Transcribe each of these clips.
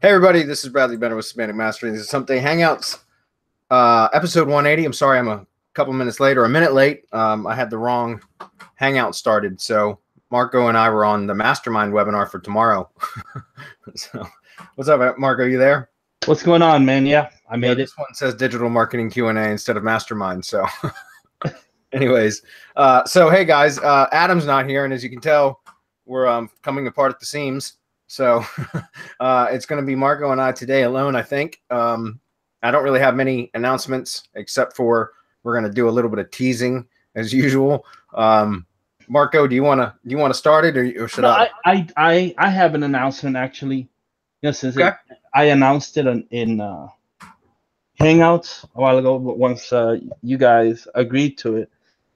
Hey everybody, this is Bradley Bennett with Semantic Mastery. This is Hump Hangouts, episode 180. I'm sorry I'm a couple minutes late or a minute late. I had the wrong Hangout started, so Marco and I were on the Mastermind webinar for tomorrow. So, what's up, Marco? You there? What's going on, man? Yeah, I made it. This one says Digital Marketing Q&A instead of Mastermind. So, anyways, so hey guys, Adam's not here, and as you can tell, we're coming apart at the seams. So it's going to be Marco and I today alone, I think. I don't really have many announcements except for we're going to do a little bit of teasing as usual. Marco, do you want to start it or should I? I have an announcement actually. Yes, okay. I announced it in Hangouts a while ago, but once you guys agreed to it,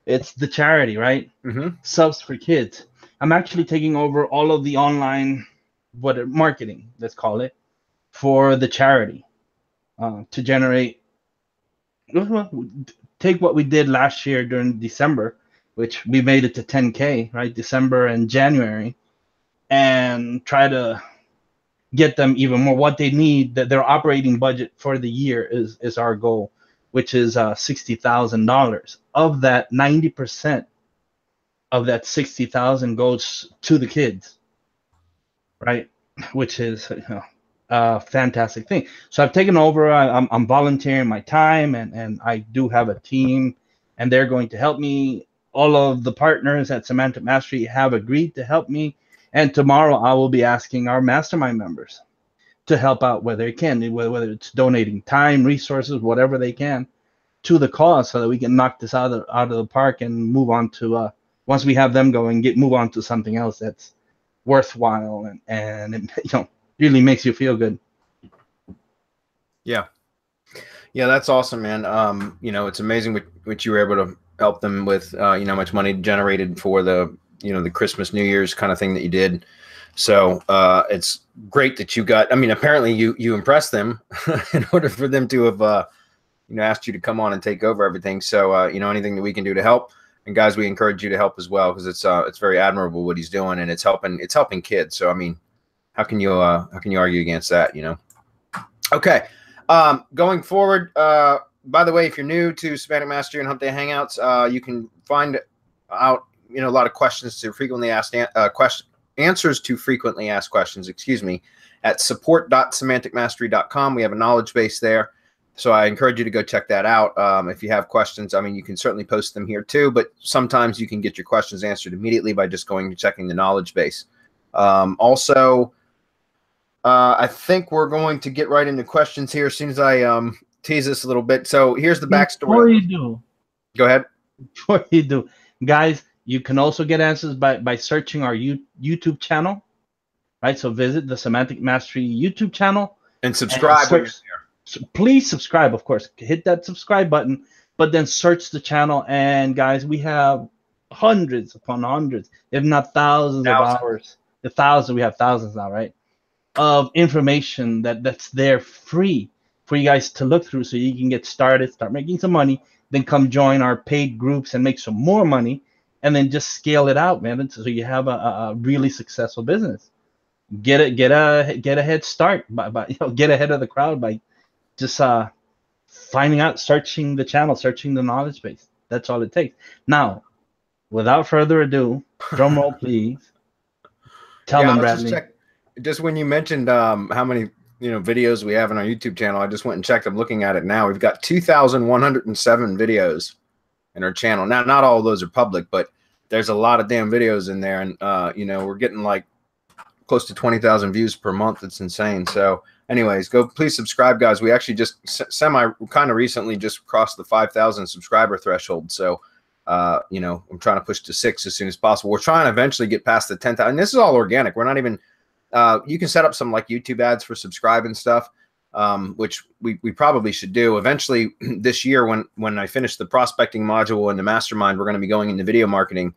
it's the charity, right? Mm-hmm. Subs for Kids. I'm actually taking over all of the online marketing, let's call it, for the charity to generate. Take what we did last year during December, which we made it to 10K, right? December and January, and try to get them even more. What they need, that their operating budget for the year is our goal, which is $60,000. Of that, 90% of that 60,000 goes to the kids. Right, which is a fantastic thing. So I've taken over. I'm volunteering my time, and I do have a team, and they're going to help me. All of the partners at Semantic Mastery have agreed to help me, and tomorrow I will be asking our mastermind members to help out where they can, whether it's donating time, resources, whatever they can, to the cause, so that we can knock this out of the park and move on to once we have them going, move on to something else that's worthwhile and it really makes you feel good. Yeah, that's awesome, man. It's amazing what you were able to help them with, much money generated for the the Christmas, New Year's kind of thing that you did. So it's great that you got, apparently you impressed them in order for them to have asked you to come on and take over everything. So anything that we can do to help. And guys, we encourage you to help as well, because it's very admirable what he's doing, and it's helping kids. So how can you argue against that? Okay, going forward. By the way, if you're new to Semantic Mastery and Hump Day Hangouts, you can find out a lot of questions to frequently asked answers to frequently asked questions. Excuse me, at support.semanticmastery.com. We have a knowledge base there. So I encourage you to go check that out. If you have questions, you can certainly post them here too, but sometimes you can get your questions answered immediately by just going and checking the knowledge base. Also, I think we're going to get right into questions here as soon as I tease this a little bit. So here's the backstory. Before you do. Go ahead. Before you do. Guys, you can also get answers by searching our YouTube channel, right? So visit the Semantic Mastery YouTube channel. And subscribe. So please subscribe, of course. Hit that subscribe button, but then search the channel. And guys, we have hundreds upon hundreds, if not thousands of hours. We have thousands now, right? Of information that's there free for you guys to look through, so you can get started, start making some money, then come join our paid groups and make some more money, and then just scale it out, man. So you have a really successful business. Get a head start by get ahead of the crowd by just finding out, searching the channel, searching the knowledge base. That's all it takes. Now, without further ado, drum roll, please. Tell them, Bradley. Just when you mentioned how many videos we have on our YouTube channel, I just went and checked. I'm looking at it now. We've got 2,107 videos in our channel. Now, not all of those are public, but there's a lot of damn videos in there, and we're getting like close to 20,000 views per month. It's insane. So anyways, please subscribe, guys. We actually just kind of recently just crossed the 5,000 subscriber threshold. So, I'm trying to push to 6 as soon as possible. We're trying to eventually get past the 10,000. And this is all organic. We're not even, you can set up some like YouTube ads for subscribe and stuff, which we probably should do eventually this year. When I finish the prospecting module in the mastermind, we're going to be going into video marketing,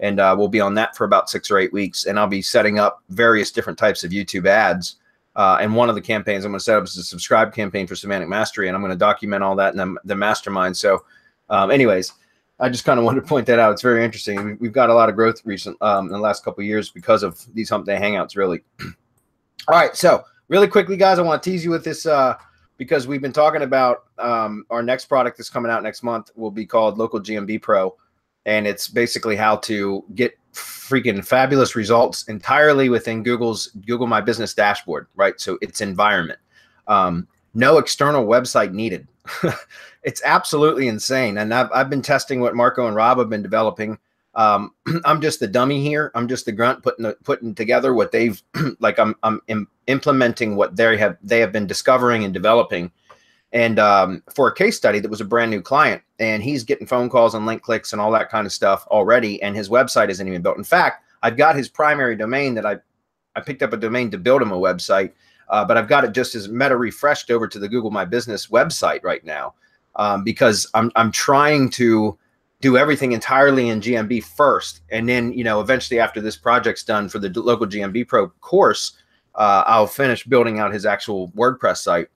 and we'll be on that for about 6 or 8 weeks. And I'll be setting up various different types of YouTube ads. And one of the campaigns I'm going to set up is a subscribe campaign for Semantic Mastery, and I'm going to document all that in the mastermind. So anyways, I just kind of wanted to point that out. It's very interesting. We've got a lot of growth in the last couple of years because of these Hump Day Hangouts, really. All right, so really quickly, guys, I want to tease you with this because we've been talking about our next product that's coming out next month will be called Local GMB Pro. And it's basically how to get freaking fabulous results entirely within Google's Google My Business dashboard, right? So it's environment. No external website needed. It's absolutely insane. And I've been testing what Marco and Rob have been developing. I'm just the dummy here. I'm just the grunt putting together what they've like. I'm implementing what they have been discovering and developing. And for a case study that was a brand new client, and he's getting phone calls and link clicks and all that kind of stuff already, and his website isn't even built. In fact, I've got his primary domain that I picked up a domain to build him a website, but I've got it just as meta refreshed over to the Google My Business website right now because I'm trying to do everything entirely in GMB first, and then eventually after this project's done for the local GMB Pro course, I'll finish building out his actual WordPress site.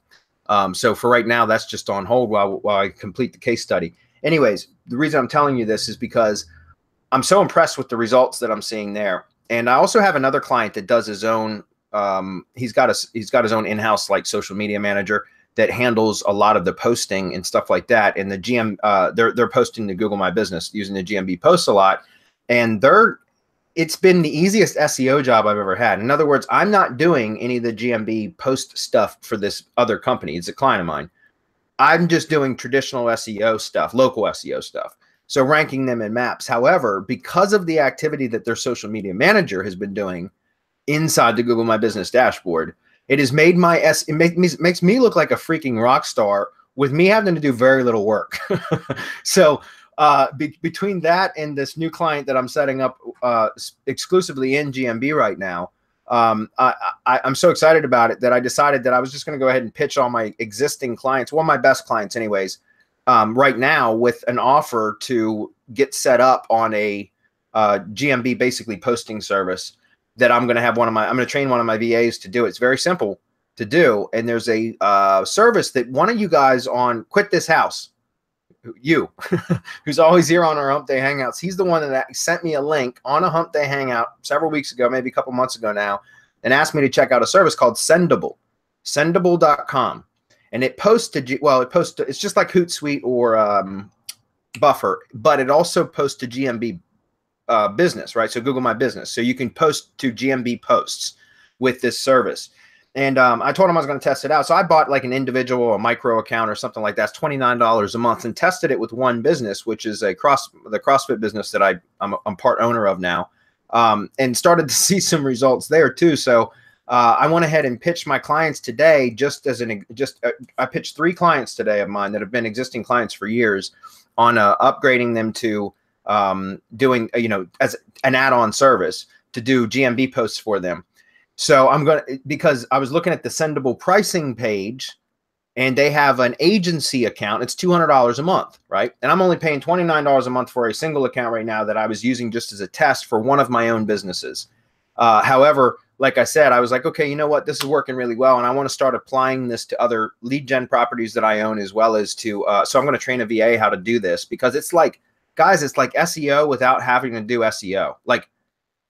So for right now, that's just on hold while I complete the case study. Anyways, the reason I'm telling you this is because I'm so impressed with the results that I'm seeing there. And I also have another client that does his own. He's got his own in-house like social media manager that handles a lot of the posting and stuff like that. And the they're posting to Google My Business using the GMB posts a lot, and it's been the easiest SEO job I've ever had. In other words, I'm not doing any of the GMB post stuff for this other company. It's a client of mine. I'm just doing traditional SEO stuff, local SEO stuff. So ranking them in maps. However, because of the activity that their social media manager has been doing inside the Google My Business dashboard, it has made makes me look like a freaking rock star with me having to do very little work. So between that and this new client that I'm setting up exclusively in GMB right now, I'm so excited about it that I decided that I was just going to go ahead and pitch all my existing clients, well, my best clients anyways, right now with an offer to get set up on a GMB basically posting service that I'm going to train one of my VAs to do. It's very simple to do. And there's a service that one of you guys on Quit This House, who's always here on our Hump Day Hangouts. He's the one that sent me a link on a Hump Day Hangout several weeks ago, maybe a couple months ago now, and asked me to check out a service called Sendable, sendable.com. And it posts to, it's just like Hootsuite or Buffer, but it also posts to GMB business, right? So Google My Business. So you can post to GMB posts with this service. And I told him I was going to test it out. So I bought like an individual, a micro account or something like that. It's $29 a month, and tested it with one business, which is the CrossFit business that I'm part owner of now, and started to see some results there too. So I went ahead and pitched my clients today. I pitched 3 clients today of mine that have been existing clients for years on upgrading them to doing as an add-on service to do GMB posts for them. So because I was looking at the Sendable pricing page, and they have an agency account. It's $200 a month, right? And I'm only paying $29 a month for a single account right now that I was using just as a test for one of my own businesses. However, like I said, I was like, okay, you know what? This is working really well, and I want to start applying this to other lead gen properties that I own, as well as to, so I'm going to train a VA how to do this, because it's like, guys, it's like SEO without having to do SEO. Like,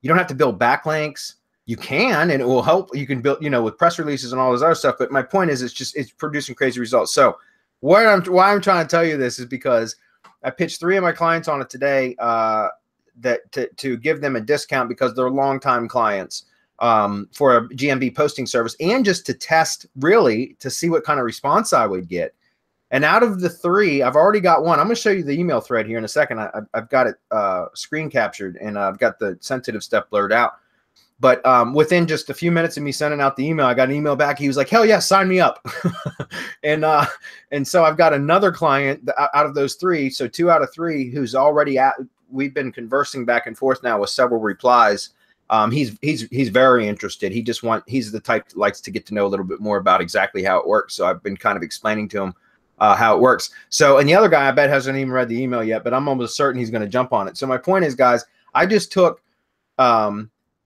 you don't have to build backlinks. You can, and it will help. You can build, with press releases and all this other stuff. But my point is, it's producing crazy results. So why I'm trying to tell you this is because I pitched 3 of my clients on it today to give them a discount because they're longtime clients for a GMB posting service, and just to test, really, to see what kind of response I would get. And out of the 3, I've already got one. I'm going to show you the email thread here in a second. I've got it screen captured, and I've got the sensitive stuff blurred out. But within just a few minutes of me sending out the email, I got an email back. He was like, hell yeah, sign me up. and so I've got another client out of those 3. So 2 out of 3 who's already we've been conversing back and forth now with several replies. He's very interested. He's the type that likes to get to know a little bit more about exactly how it works. So I've been kind of explaining to him how it works. So, and the other guy, I bet, hasn't even read the email yet, but I'm almost certain he's going to jump on it. So my point is, guys, I just took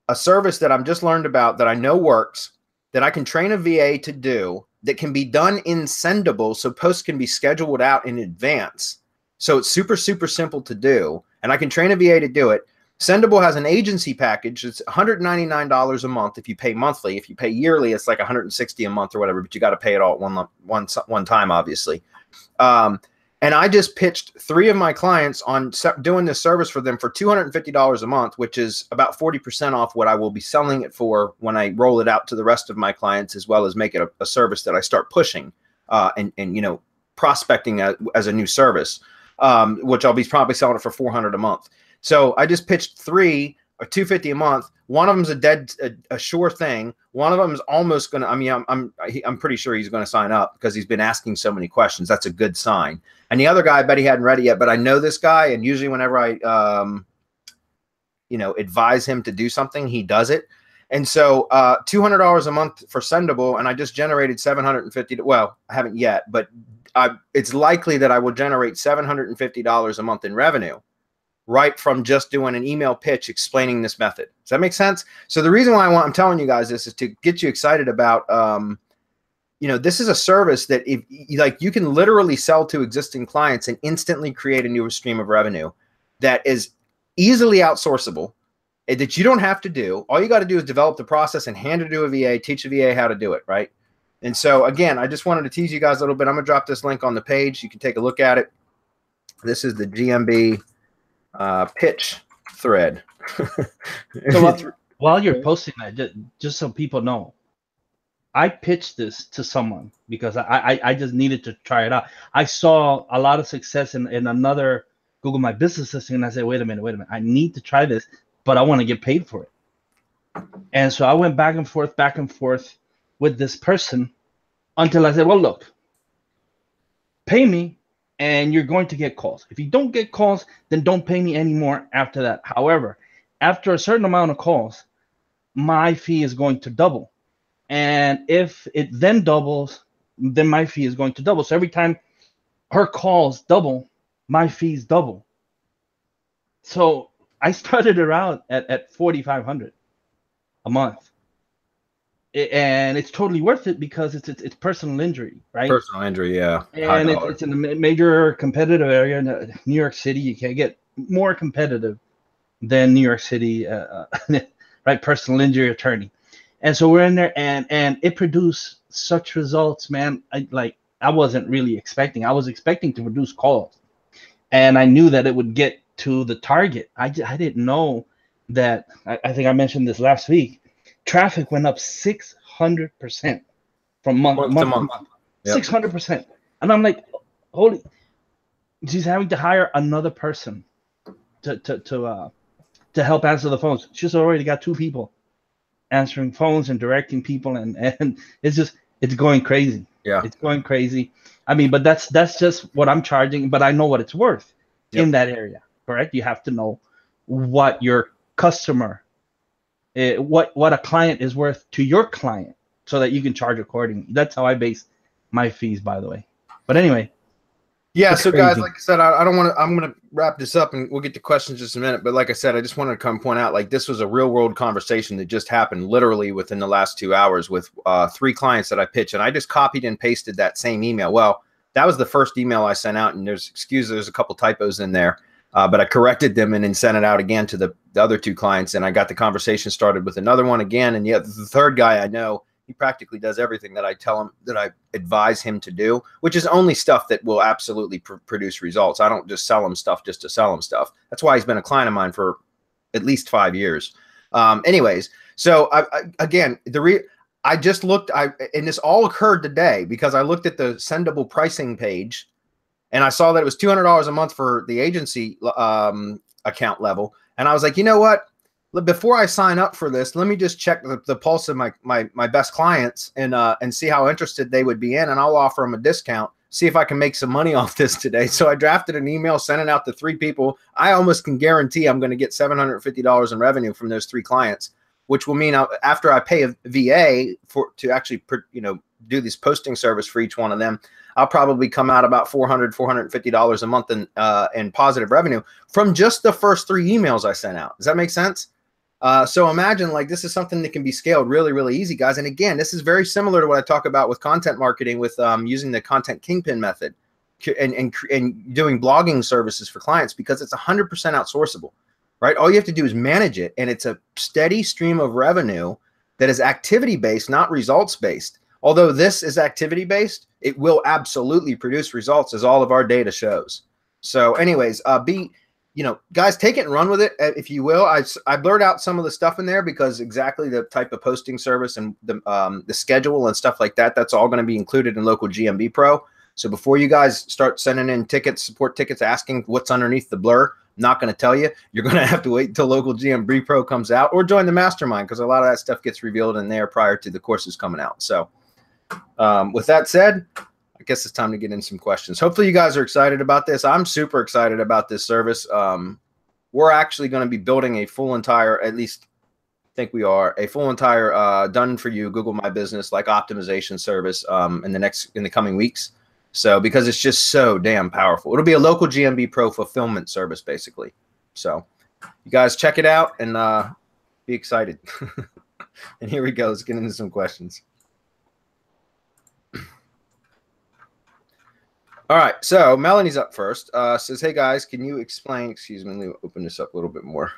a service that I've just learned about that I know works, that I can train a VA to do, that can be done in Sendable, so posts can be scheduled out in advance. So it's super, super simple to do, and I can train a VA to do it. Sendable has an agency package. It's $199 a month if you pay monthly. If you pay yearly, it's like $160 a month or whatever, but you got to pay it all at one time, obviously. And I just pitched 3 of my clients on doing this service for them for $250 a month, which is about 40% off what I will be selling it for when I roll it out to the rest of my clients, as well as make it a service that I start pushing and you know, prospecting as a new service, which I'll be probably selling it for $400 a month. So I just pitched 3 or $250 a month. One of them's a sure thing. One of them is almost gonna. I mean, I'm pretty sure he's going to sign up because he's been asking so many questions. That's a good sign. And the other guy, I bet he hadn't read it yet. But I know this guy, and usually whenever I, you know, advise him to do something, he does it. And so $200 a month for Sendable, and I just generated $750. Well, I haven't yet, but it's likely that I will generate $750 a month in revenue, right from just doing an email pitch explaining this method. Does that make sense? So the reason why I'm telling you guys this is to get you excited about, you know, this is a service that if like you can literally sell to existing clients and instantly create a new stream of revenue that is easily outsourceable, that you don't have to do. All you got to do is develop the process and hand it to a VA, teach a VA how to do it, right? And so again, I just wanted to tease you guys a little bit. I'm gonna drop this link on the page. You can take a look at it. This is the GMB pitch thread. So while you're posting that, just so people know, I pitched this to someone because I just needed to try it out. I saw a lot of success in another Google My Business listing, and I said, wait a minute, I need to try this, but I want to get paid for it. And so I went back and forth with this person until I said, well, look, pay me and you're going to get calls. If you don't get calls, then don't pay me anymore after that. However, after a certain amount of calls, my fee is going to double. And if it then doubles, then my fee is going to double. So every time her calls double, my fees double. So I started around at $4,500 a month. And it's totally worth it because it's personal injury, right? Personal injury, yeah. And it's in a major competitive area. New York City, you can't get more competitive than New York City, right? Personal injury attorney. And so we're in there, and it produced such results, man. I wasn't really expecting. I was expecting to produce calls, and I knew that it would get to the target. I didn't know that. I think I mentioned this last week. Traffic went up 600% from month to month. 600%, and I'm like, holy! She's having to hire another person to help answer the phones. She's already got 2 people answering phones and directing people, and it's going crazy. Yeah, it's going crazy. I mean, but that's just what I'm charging, but I know what it's worth in that area. Correct? You have to know what your customer, what a client is worth to your client, so that you can charge accordingly. That's how I base my fees, by the way. But anyway. Yeah, so guys, like I said, I don't want to. I'm going to wrap this up, and we'll get to questions in just a minute. But like I said, I just wanted to come point out, like, this was a real world conversation that just happened literally within the last 2 hours with 3 clients that I pitched, and I just copied and pasted that same email. Well, that was the first email I sent out, and there's a couple typos in there, but I corrected them and then sent it out again to the other 2 clients, and I got the conversation started with another one again, and yet the third guy I know, he practically does everything that I tell him, that I advise him to do, which is only stuff that will absolutely produce results. I don't just sell him stuff just to sell him stuff. That's why he's been a client of mine for at least 5 years. Anyways, so I just looked, and this all occurred today because I looked at the Sendable pricing page, and I saw that it was $200 a month for the agency account level, and I was like, you know what? Before I sign up for this, let me just check the pulse of my best clients and see how interested they would be in, and I'll offer them a discount, see if I can make some money off this today. So I drafted an email, sent it out to 3 people. I almost can guarantee I'm going to get $750 in revenue from those 3 clients, which will mean after I pay a VA to actually do this posting service for each one of them, I'll probably come out about $450 a month in positive revenue from just the first 3 emails I sent out. Does that make sense? So imagine, like, this is something that can be scaled really, really easy, guys. And again, this is very similar to what I talk about with content marketing, with using the content kingpin method and doing blogging services for clients, because it's 100% outsourceable, right? All you have to do is manage it, and it's a steady stream of revenue that is activity-based, not results-based. Although this is activity-based, it will absolutely produce results, as all of our data shows. So anyways, guys, take it and run with it, if you will. I blurred out some of the stuff in there because exactly the type of posting service and the schedule and stuff like that, that's all going to be included in Local GMB Pro. So before you guys start sending in tickets, support tickets, asking what's underneath the blur, I'm not going to tell you. You're going to have to wait until Local GMB Pro comes out, or join the mastermind, because a lot of that stuff gets revealed in there prior to the courses coming out. So with that said, I guess it's time to get in some questions. Hopefully you guys are excited about this. I'm super excited about this service. We're actually going to be building a full entire, at least I think we are, a full entire done for you Google My Business like optimization service in the coming weeks. So because it's just so damn powerful. It'll be a Local GMB Pro fulfillment service basically. So you guys check it out and be excited. And here we go. Let's get into some questions. All right, so Melanie's up first. Says, hey guys, can you explain, excuse me, let me open this up a little bit more.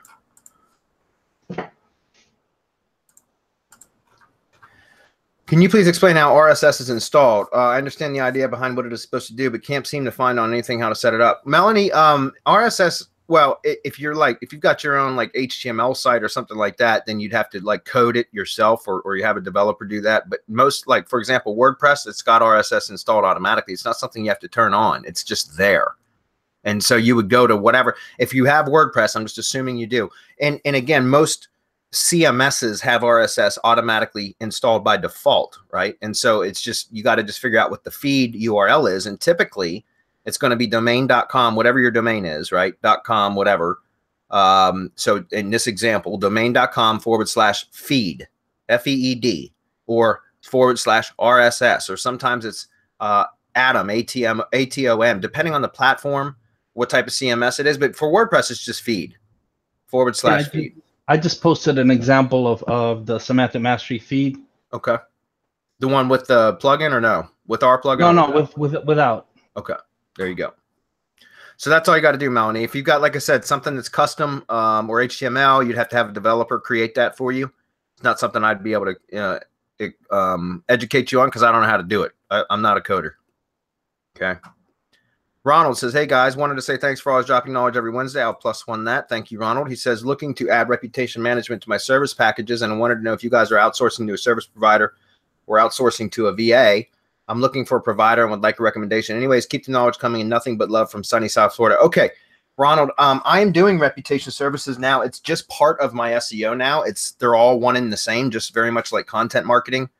Can you please explain how RSS is installed? I understand the idea behind what it is supposed to do, but can't seem to find on anything how to set it up. Melanie, RSS, well, if you've got your own like HTML site or something like that, then you'd have to like code it yourself, or you have a developer do that. But most, like for example, WordPress, it's got RSS installed automatically. It's not something you have to turn on. It's just there. And so you would go to whatever, if you have WordPress, I'm just assuming you do. And again, most CMSs have RSS automatically installed by default, right? And so it's just, you got to just figure out what the feed URL is. And typically it's going to be domain.com, whatever your domain is, right? .com, whatever. So in this example, domain.com/feed, FEED, or /RSS, or sometimes it's ATOM, ATOM, depending on the platform, what type of CMS it is. But for WordPress, it's just feed, /feed. I just posted an example of the Semantic Mastery feed. Okay. The one with the plugin, or no? With our plugin? No, without. Okay. There you go. So that's all you got to do, Melanie. If you've got, like I said, something that's custom or HTML, you'd have to have a developer create that for you. It's not something I'd be able to educate you on, because I don't know how to do it. I'm not a coder. Okay. Ronald says, hey guys, wanted to say thanks for always dropping knowledge every Wednesday. I'll +1 that. Thank you, Ronald. He says, looking to add reputation management to my service packages, and I wanted to know if you guys are outsourcing to a service provider or outsourcing to a VA. I'm looking for a provider and would like a recommendation. Anyways, keep the knowledge coming, and nothing but love from sunny South Florida. Okay, Ronald, I am doing reputation services now. It's just part of my SEO now. They're all one and the same, just very much like content marketing.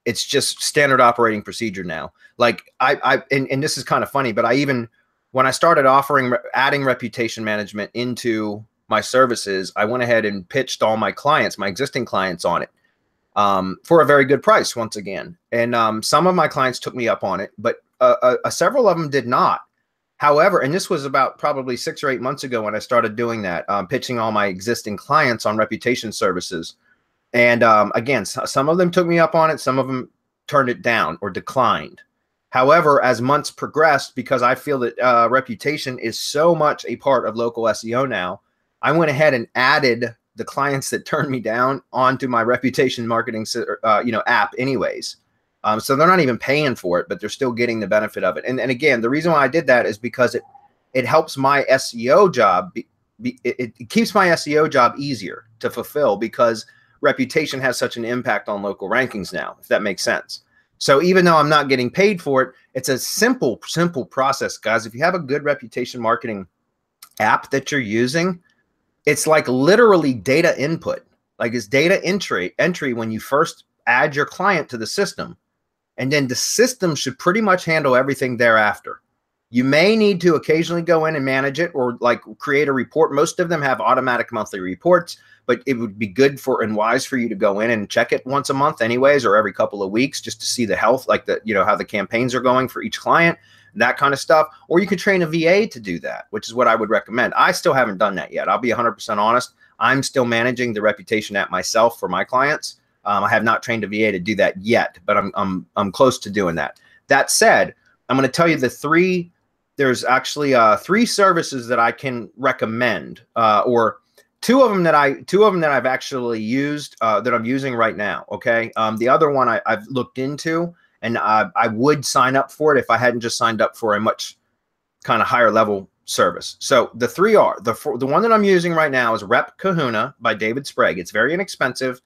It's just standard operating procedure now. Like and this is kind of funny, but when I started adding reputation management into my services, I went ahead and pitched all my clients, my existing clients, on it for a very good price once again. And some of my clients took me up on it, but several of them did not. However, and this was about probably 6 or 8 months ago when I started doing that, pitching all my existing clients on reputation services. And again, some of them took me up on it. Some of them turned it down or declined. However, as months progressed, because I feel that reputation is so much a part of local SEO now, I went ahead and added the clients that turned me down onto my reputation marketing app anyways. So they're not even paying for it, but they're still getting the benefit of it. And again, the reason why I did that is because it helps my SEO job. It keeps my SEO job easier to fulfill, because reputation has such an impact on local rankings now, if that makes sense. So even though I'm not getting paid for it, it's a simple process, guys. If you have a good reputation marketing app that you're using, it's like literally data input. Like it's data entry when you first add your client to the system. And then the system should pretty much handle everything thereafter. You may need to occasionally go in and manage it, or like create a report. Most of them have automatic monthly reports, but it would be good and wise for you to go in and check it once a month anyways, or every couple of weeks, just to see the health, like how the campaigns are going for each client, that kind of stuff. Or you could train a VA to do that, which is what I would recommend. I still haven't done that yet. I'll be 100% honest. I'm still managing the reputation app myself for my clients. I have not trained a VA to do that yet, but I'm close to doing that. That said, I'm going to tell you the 3 there's actually 3 services that I can recommend, or two of them that I've actually used, that I'm using right now. Okay. The other one I've looked into, and I would sign up for it if I hadn't just signed up for a much kind of higher level service. So the 3 are the one that I'm using right now is Rep Kahuna by David Sprague. It's very inexpensive.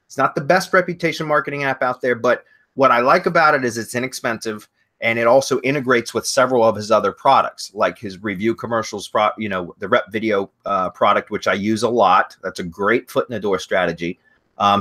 It's not the best reputation marketing app out there, but what I like about it is it's inexpensive. And it also integrates with several of his other products, like his review commercials, the Rep Video product, which I use a lot. That's a great foot in the door strategy.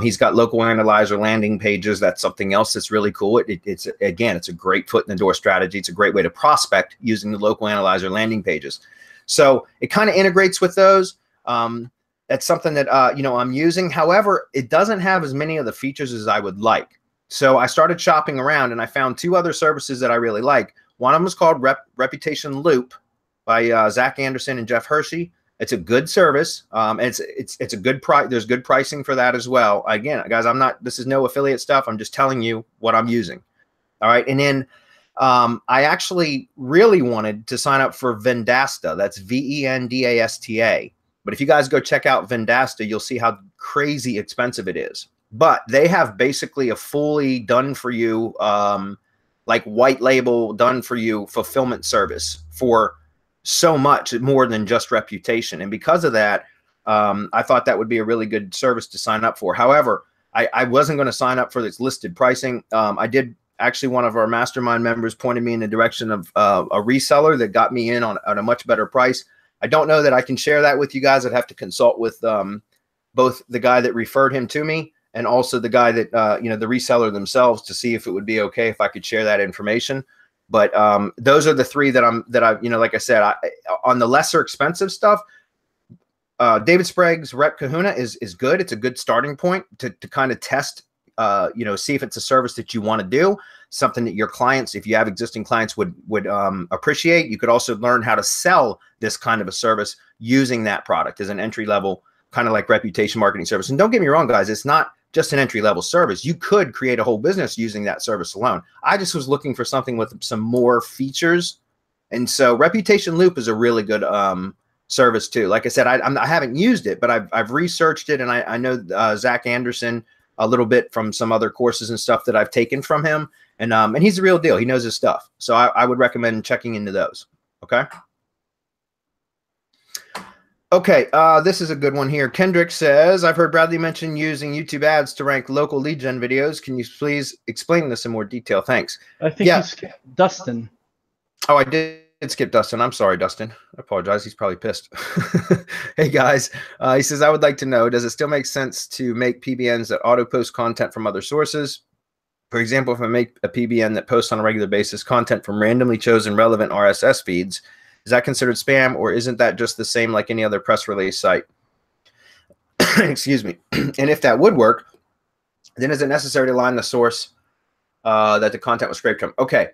He's got local analyzer landing pages. That's something else that's really cool. It's a great foot in the door strategy. It's a great way to prospect using the local analyzer landing pages. So it kind of integrates with those. That's something that I'm using. However, it doesn't have as many of the features as I would like. So I started shopping around, and I found 2 other services that I really like. One of them is called Reputation Loop by Zach Anderson and Jeff Hershey. It's a good service. It's a good price. There's good pricing for that as well. Again, guys, this is no affiliate stuff. I'm just telling you what I'm using. All right. And then I actually really wanted to sign up for Vendasta. That's Vendasta. But if you guys go check out Vendasta, you'll see how crazy expensive it is. But they have basically a fully done for you, like white label done for you fulfillment service for so much more than just reputation. And because of that, I thought that would be a really good service to sign up for. However, I wasn't going to sign up for this listed pricing. I did actually, one of our mastermind members pointed me in the direction of a reseller that got me in on a much better price. I don't know that I can share that with you guys. I'd have to consult with both the guy that referred him to me and also the guy that, the reseller themselves, to see if it would be okay if I could share that information. But those are the 3 that I like I said, on the lesser expensive stuff, David Sprague's Rep Kahuna is good. It's a good starting point to kind of test, see if it's a service that you want to do, something that your clients, if you have existing clients, would appreciate. You could also learn how to sell this kind of a service using that product as an entry level, kind of like reputation marketing service. And don't get me wrong, guys, it's not just an entry-level service. You could create a whole business using that service alone. I just was looking for something with some more features. And so Reputation Loop is a really good service too. Like I said, I haven't used it, but I've researched it, and I know Zach Anderson a little bit from some other courses and stuff that I've taken from him. And he's the real deal. He knows his stuff. So I would recommend checking into those. Okay. Okay, this is a good one here. Kendrick says, I've heard Bradley mention using YouTube ads to rank local lead gen videos. Can you please explain this in more detail? Thanks. I think you skipped Dustin. Oh, I did skip Dustin. I'm sorry, Dustin. I apologize. He's probably pissed. Hey, guys. He says, I would like to know, does it still make sense to make PBNs that auto-post content from other sources? For example, if I make a PBN that posts on a regular basis content from randomly chosen relevant RSS feeds, is that considered spam, or isn't that just the same like any other press release site? Excuse me. And if that would work, then is it necessary to line the source that the content was scraped from? Okay.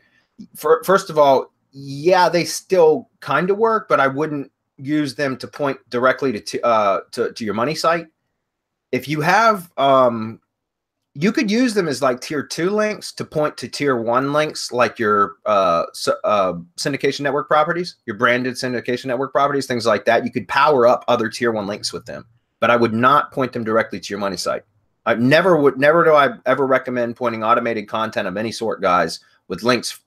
First of all, yeah, they still kind of work, but I wouldn't use them to point directly to your money site. If you have, you could use them as like tier 2 links to point to tier 1 links, like your syndication network properties, your branded syndication network properties, things like that. You could power up other tier 1 links with them, but I would not point them directly to your money site. Never do I ever recommend pointing automated content of any sort, guys, with links,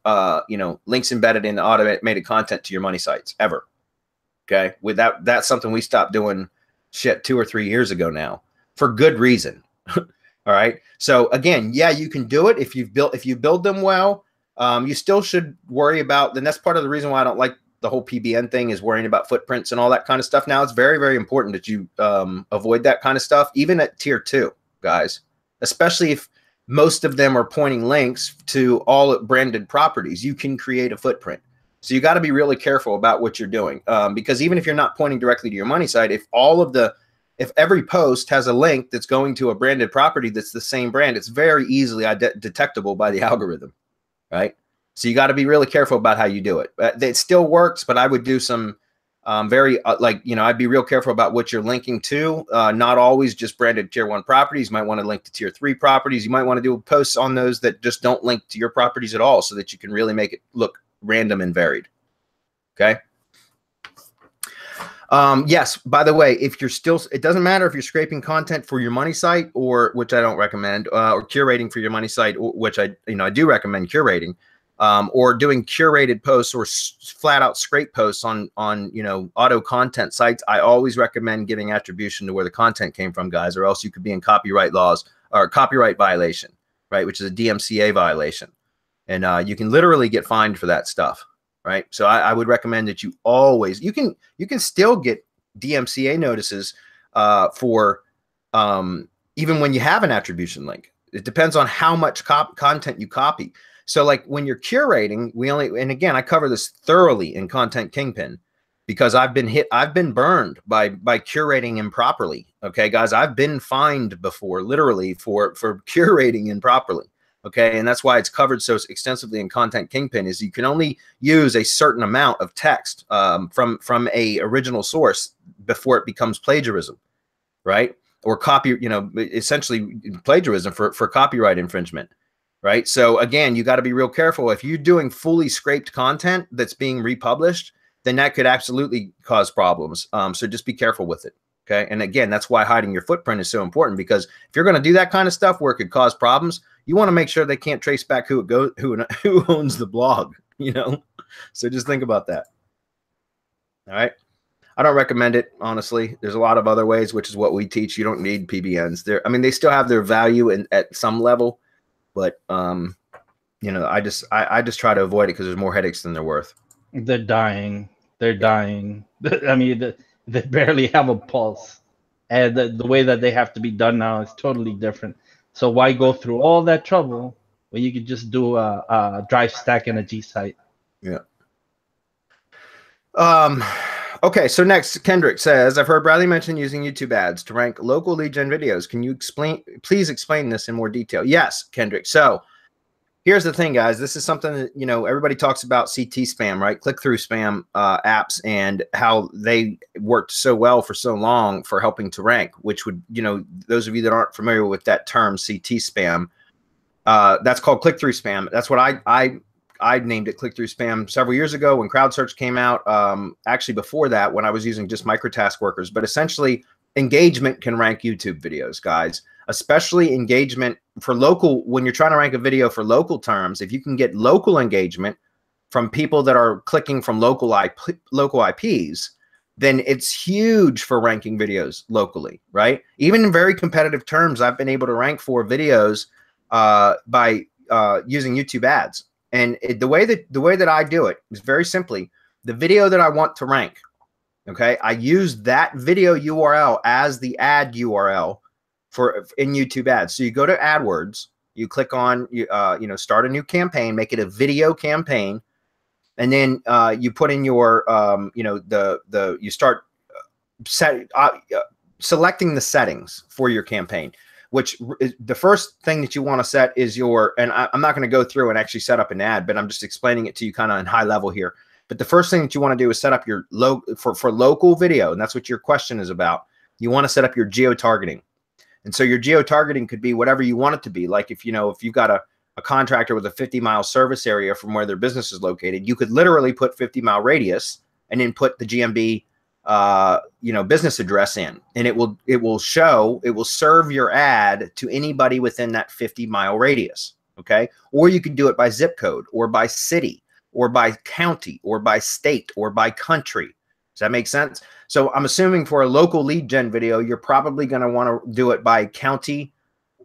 links embedded in the automated content to your money sites ever. Okay. With that's something we stopped doing 2 or 3 years ago now, for good reason. All right. So again, yeah, you can do it if you build them well. You still should worry about. Then that's part of the reason why I don't like the whole PBN thing, is worrying about footprints and all that kind of stuff. Now it's very, very important that you avoid that kind of stuff, even at tier 2, guys. Especially if most of them are pointing links to all branded properties, you can create a footprint. So you got to be really careful about what you're doing, because even if you're not pointing directly to your money site, if every post has a link that's going to a branded property that's the same brand, it's very easily detectable by the algorithm, right? So you got to be really careful about how you do it. It still works, but I would do some I'd be real careful about what you're linking to. Not always just branded tier 1 properties. You might want to link to tier 3 properties. You might want to do posts on those that just don't link to your properties at all, so that you can really make it look random and varied. Okay. Yes, by the way, if you're still, it doesn't matter if you're scraping content for your money site, or which I don't recommend, or curating for your money site, which I do recommend curating, or doing curated posts or flat out scrape posts on auto content sites. I always recommend giving attribution to where the content came from, guys, or else you could be in copyright laws or copyright violation, right? Which is a DMCA violation. And you can literally get fined for that stuff. Right. So I would recommend that you always, you can still get DMCA notices for even when you have an attribution link. It depends on how much content you copy. So like when you're curating, and again, I cover this thoroughly in Content Kingpin, because I've been burned by curating improperly. Okay, guys, I've been fined before, literally for curating improperly. Okay, and that's why it's covered so extensively in Content Kingpin, is you can only use a certain amount of text from a original source before it becomes plagiarism, right? Or essentially plagiarism for copyright infringement, right? So again, you got to be real careful. If you're doing fully scraped content that's being republished, then that could absolutely cause problems. So just be careful with it. Okay, and again, that's why hiding your footprint is so important, because if you're going to do that kind of stuff where it could cause problems, you want to make sure they can't trace back who owns the blog, So just think about that. All right. I don't recommend it, honestly. There's a lot of other ways, which is what we teach. You don't need PBNs. They still have their value at some level, but I just try to avoid it because there's more headaches than they're worth. They're dying. They're dying. I mean, they barely have a pulse, and the way that they have to be done now is totally different. So why go through all that trouble when you could just do a drive stack and a G site? Yeah. Okay, so next, Kendrick says, I've heard Bradley mention using YouTube ads to rank local lead gen videos. Can you please explain this in more detail? Yes, Kendrick. So here's the thing, guys. This is something that, everybody talks about CT spam, right? Click-through spam apps, and how they worked so well for so long for helping to rank, which would, those of you that aren't familiar with that term, CT spam, that's called click-through spam. That's what I named it click-through spam several years ago when crowd search came out. Actually, before that, when I was using just microtask workers. But essentially, engagement can rank YouTube videos, guys. Especially engagement for local, when you're trying to rank a video for local terms. If you can get local engagement from people that are clicking from local IPs, then it's huge for ranking videos locally, right? Even in very competitive terms, I've been able to rank for videos by using YouTube ads. And the way that I do it is very simply the video that I want to rank. Okay, I use that video URL as the ad URL in YouTube ads. So you go to AdWords, you click on start a new campaign, make it a video campaign, and then you put in your you start selecting the settings for your campaign. Which the first thing that you want to set is and I'm not going to go through and actually set up an ad, but I'm just explaining it to you kind of in high level here. But the first thing that you want to do is set up your for local video, and that's what your question is about. You want to set up your geo-targeting. And so your geo-targeting could be whatever you want it to be. Like if you've got a contractor with a 50-mile service area from where their business is located, you could literally put 50-mile radius and then put the GMB business address in, and it will serve your ad to anybody within that 50-mile radius. Okay. Or you can do it by zip code, or by city, or by county, or by state, or by country. Does that make sense? So I'm assuming for a local lead gen video, you're probably going to want to do it by county,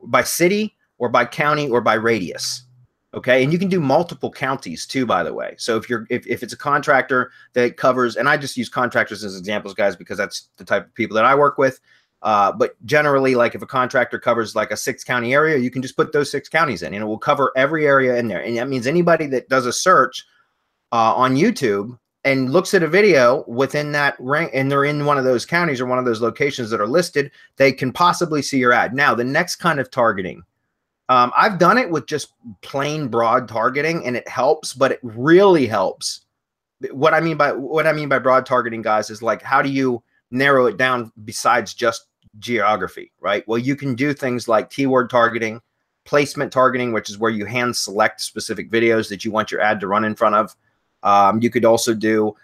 by city, or by county, or by radius. Okay, and you can do multiple counties too, by the way. So if it's a contractor that covers, and I just use contractors as examples, guys, because that's the type of people that I work with. But generally, like if a contractor covers like a 6-county area, you can just put those 6 counties in, and it will cover every area in there. And that means anybody that does a search on YouTube and looks at a video within that rank, and they're in one of those counties or one of those locations that are listed, they can possibly see your ad. Now, the next kind of targeting. I've done it with just plain broad targeting, and it helps, but it really helps. What I mean by broad targeting, guys, is like, how do you narrow it down besides just geography, right? Well, you can do things like keyword targeting, placement targeting, which is where you hand select specific videos that you want your ad to run in front of. You could also do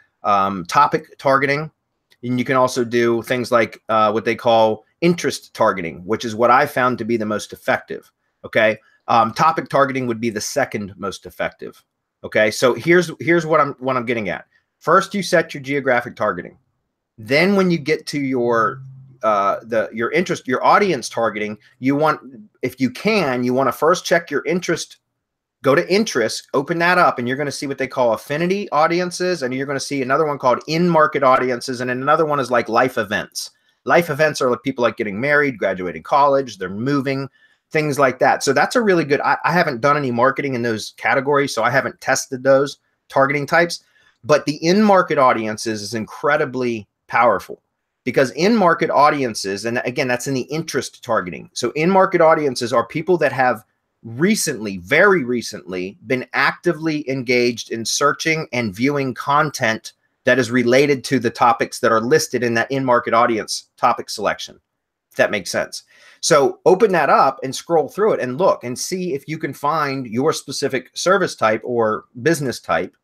topic targeting, and you can also do things like what they call interest targeting, which is what I found to be the most effective. Okay, topic targeting would be the second most effective. Okay, so here's what I'm getting at. First, you set your geographic targeting. Then, when you get to your your audience targeting, you want, if you can, you want to first check your interest. Go to interests, open that up, and you're going to see what they call affinity audiences, and you're going to see another one called in-market audiences, and then another one is like life events. Life events are like people like getting married, graduating college, they're moving, things like that. So that's a really good, I haven't done any marketing in those categories, so I haven't tested those targeting types, but the in-market audiences is incredibly powerful because in-market audiences, and again, that's in the interest targeting. So in-market audiences are people that have recently, very recently, been actively engaged in searching and viewing content that is related to the topics that are listed in that in-market audience topic selection, if that makes sense. So open that up and scroll through it and look and see if you can find your specific service type or business type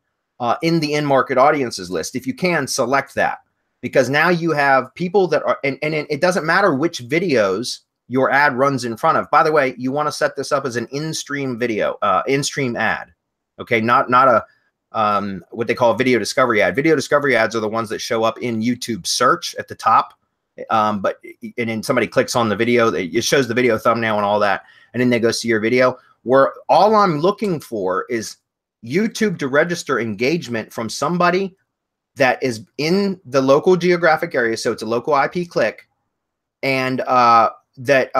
in the in-market audiences list. If you can, select that, because now you have people that are, and it doesn't matter which videos your ad runs in front of. By the way, you want to set this up as an in-stream video, in-stream ad. Okay, not a what they call a video discovery ad. Video discovery ads are the ones that show up in YouTube search at the top. And then somebody clicks on the video, it shows the video thumbnail and all that, and then they go see your video. Where all I'm looking for is YouTube to register engagement from somebody that is in the local geographic area. So it's a local IP click, and that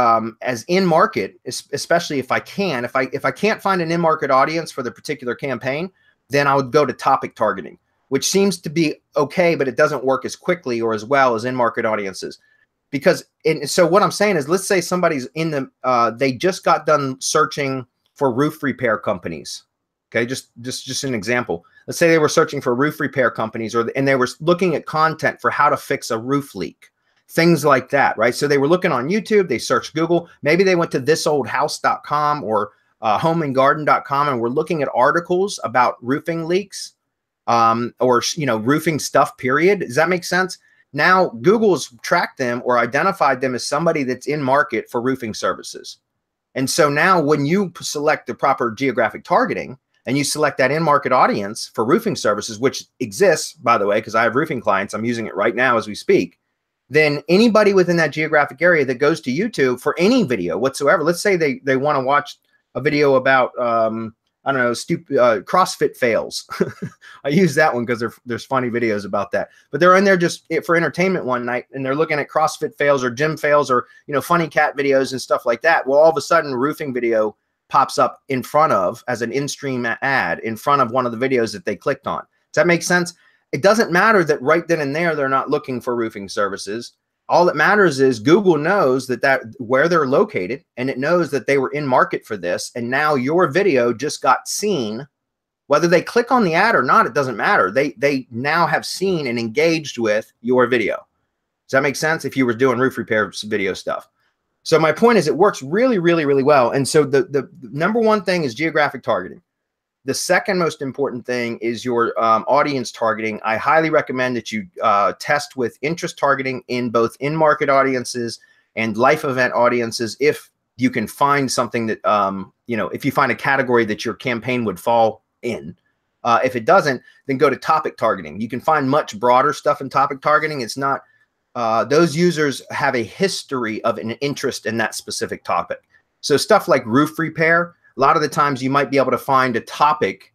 as in market, especially if I can, if I can't find an in market audience for the particular campaign, then I would go to topic targeting, which seems to be okay, but it doesn't work as quickly or as well as in market audiences. Because so what I'm saying is, let's say somebody's in the they just got done searching for roof repair companies. Okay, just an example. Let's say they were searching for roof repair companies, and they were looking at content for how to fix a roof leak. Things like that, right? So they were looking on YouTube, they searched Google, maybe they went to thisoldhouse.com or homeandgarden.com and were looking at articles about roofing leaks or, roofing stuff, period. Does that make sense? Now Google's tracked them or identified them as somebody that's in market for roofing services. And so now when you select the proper geographic targeting and you select that in-market audience for roofing services, which exists, by the way, because I have roofing clients, I'm using it right now as we speak, then anybody within that geographic area that goes to YouTube for any video whatsoever, let's say they want to watch a video about, I don't know, stupid CrossFit fails. I use that one because there's funny videos about that. But they're in there just for entertainment one night, and they're looking at CrossFit fails or gym fails or, funny cat videos and stuff like that. Well, all of a sudden, a roofing video pops up in front of, as an in-stream ad, in front of one of the videos that they clicked on. Does that make sense? It doesn't matter that right then and there they're not looking for roofing services. All that matters is Google knows that where they're located, and it knows that they were in market for this, and now your video just got seen. Whether they click on the ad or not, it doesn't matter. They now have seen and engaged with your video. Does that make sense? If you were doing roof repair video stuff. So my point is, it works really, really, really well. And so the number one thing is geographic targeting. The second most important thing is your audience targeting. I highly recommend that you test with interest targeting in both in-market audiences and life event audiences if you can find something that, if you find a category that your campaign would fall in. If it doesn't, then go to topic targeting. You can find much broader stuff in topic targeting. It's not, those users have a history of an interest in that specific topic. So stuff like roof repair, a lot of the times you might be able to find a topic,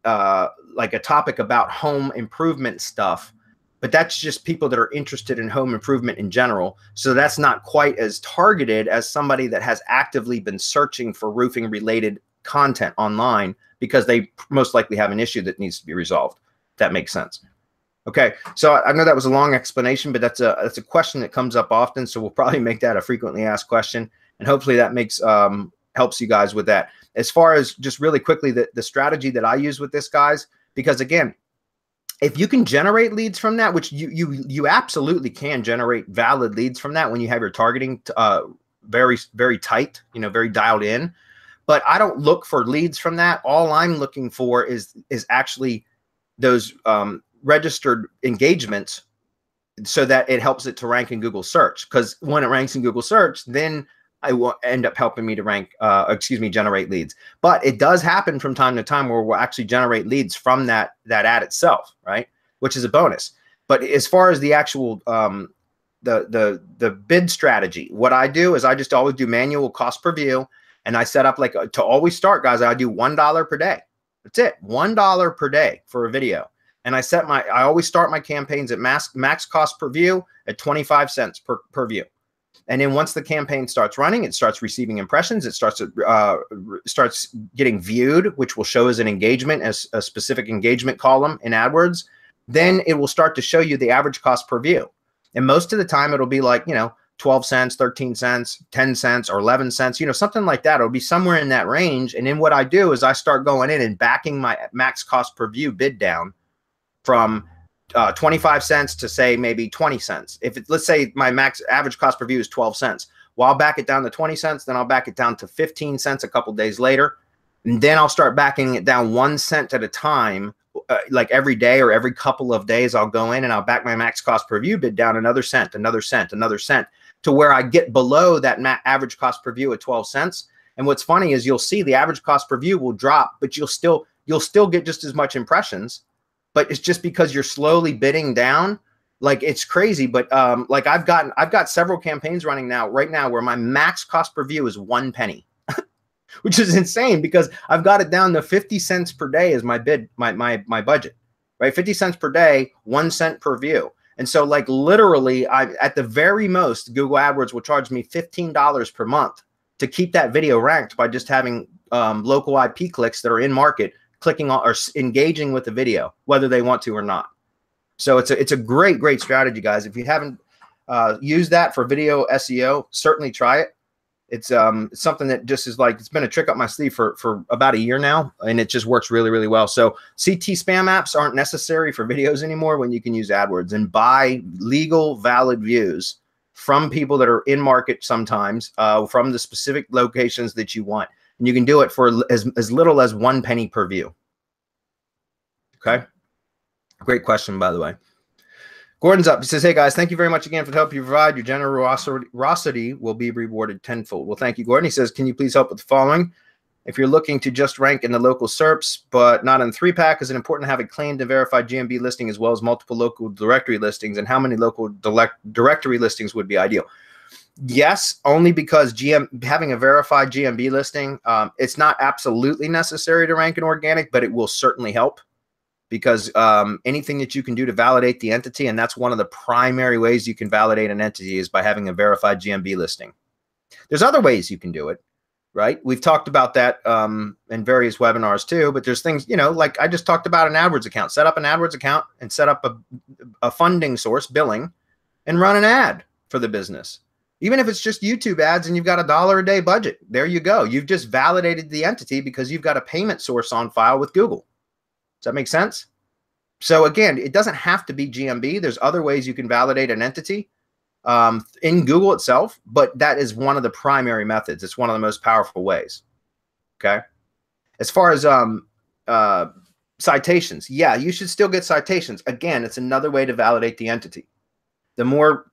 like a topic about home improvement stuff, but that's just people that are interested in home improvement in general. So that's not quite as targeted as somebody that has actively been searching for roofing related content online, because they most likely have an issue that needs to be resolved. If that makes sense. Okay, so I know that was a long explanation, but that's a question that comes up often. So we'll probably make that a frequently asked question, and hopefully that makes helps you guys with that. As far as just really quickly, the strategy that I use with this, guys, because again, if you can generate leads from that, which you absolutely can generate valid leads from that when you have your targeting very, very tight, very dialed in. But I don't look for leads from that. All I'm looking for is actually those registered engagements so that it helps it to rank in Google search. Because when it ranks in Google search, then I will end up helping me to rank, generate leads. But it does happen from time to time where we'll actually generate leads from that ad itself, right? Which is a bonus. But as far as the actual the bid strategy, what I do is I just always do manual cost per view, and I set up like to always start, guys. I do $1 per day. That's it, $1 per day for a video. And I always start my campaigns at max cost per view at 25 cents per view. And then once the campaign starts running, it starts receiving impressions. It starts getting viewed, which will show as an engagement, as a specific engagement column in AdWords. Then it will start to show you the average cost per view. And most of the time it'll be like, 12 cents, 13 cents, 10 cents, or 11 cents, something like that. It'll be somewhere in that range. And then what I do is I start going in and backing my max cost per view bid down from 25 cents to say maybe 20 cents. Let's say my max average cost per view is 12 cents. Well, I'll back it down to 20 cents. Then I'll back it down to 15 cents a couple days later. And then I'll start backing it down 1 cent at a time. Like every day or every couple of days, I'll go in and I'll back my max cost per view bid down another cent, another cent, another cent, to where I get below that average cost per view at 12 cents. And what's funny is you'll see the average cost per view will drop, but you'll still get just as much impressions. But it's just because you're slowly bidding down. Like, it's crazy. But like I've got several campaigns running right now where my max cost per view is 1 penny. Which is insane because I've got it down to 50 cents per day as my bid, my budget, right? 50 cents per day, 1 cent per view. And so like literally at the very most, Google AdWords will charge me $15 per month to keep that video ranked by just having local IP clicks that are in market clicking on or engaging with the video, whether they want to or not. So it's a great strategy, guys. If you haven't used that for video SEO, certainly try it. It's something that just is like, it's been a trick up my sleeve for about a year now, and it just works really, really well. So CT spam apps aren't necessary for videos anymore when you can use AdWords and buy legal, valid views from people that are in market sometimes, from the specific locations that you want. And you can do it for as little as 1 penny per view. Okay. Great question, by the way. Gordon's up. He says, hey, guys, thank you very much again for the help you provide. Your generosity will be rewarded tenfold. Well, thank you, Gordon. He says, can you please help with the following? If you're looking to just rank in the local SERPs, but not in 3-pack, is it important to have a claimed and verified GMB listing as well as multiple local directory listings? And how many local directory listings would be ideal? Yes, only because having a verified GMB listing, it's not absolutely necessary to rank in organic, but it will certainly help. Because anything that you can do to validate the entity, and that's one of the primary ways you can validate an entity, is by having a verified GMB listing. There's other ways you can do it, right? We've talked about that in various webinars too, but there's things, like I just talked about an AdWords account. Set up an AdWords account and set up a funding source, billing, and run an ad for the business. Even if it's just YouTube ads and you've got $1 a day budget, there you go. You've just validated the entity because you've got a payment source on file with Google. Does that make sense? So again, it doesn't have to be GMB. There's other ways you can validate an entity in Google itself, but that is one of the primary methods. It's one of the most powerful ways. Okay. As far as citations, yeah, you should still get citations. Again, it's another way to validate the entity. The more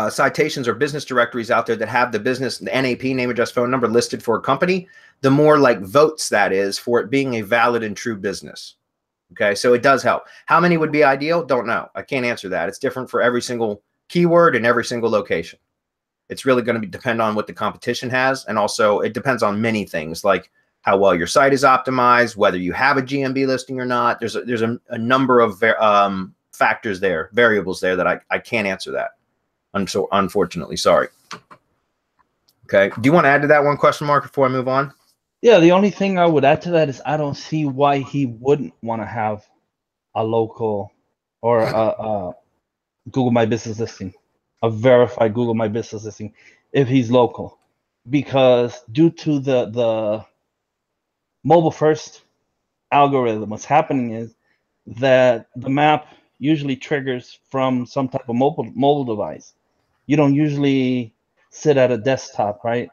citations or business directories out there that have the business, the NAP, name, address, phone number listed for a company, the more like votes that is for it being a valid and true business. Okay, so it does help. How many would be ideal? Don't know. I can't answer that. It's different for every single keyword and every single location. It's really going to depend on what the competition has, and also it depends on many things like how well your site is optimized, whether you have a GMB listing or not. There's a number of factors there, variables there that I can't answer that. Unfortunately, sorry. Okay, do you want to add to that one question mark before I move on? Yeah, the only thing I would add to that is I don't see why he wouldn't want to have a local or a Google My Business listing, a verified Google My Business listing, if he's local. Because due to the mobile first algorithm, what's happening is that the map usually triggers from some type of mobile device. You don't usually sit at a desktop, right,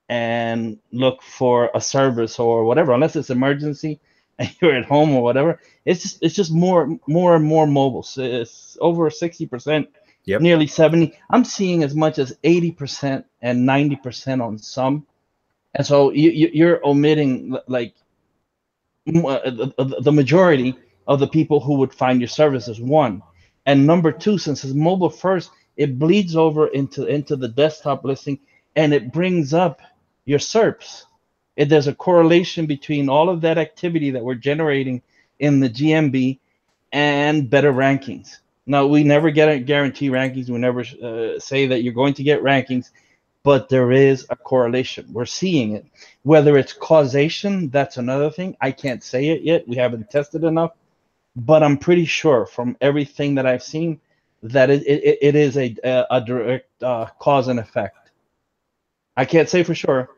and look for a service or whatever, unless it's emergency. and you're at home or whatever, it's just more and more mobile. So it's over 60%, Yep. nearly 70. I'm seeing as much as 80% and 90% on some. And so you're omitting like the majority of the people who would find your services, one. And number two, since it's mobile first, it bleeds over into the desktop listing, and it brings up your SERPs. There's a correlation between all of that activity that we're generating in the GMB and better rankings. Now, we never guarantee rankings. We never say that you're going to get rankings, but there is a correlation. We're seeing it. Whether it's causation, that's another thing. I can't say it yet. We haven't tested enough, but I'm pretty sure from everything that I've seen that it is a direct cause and effect. I can't say for sure.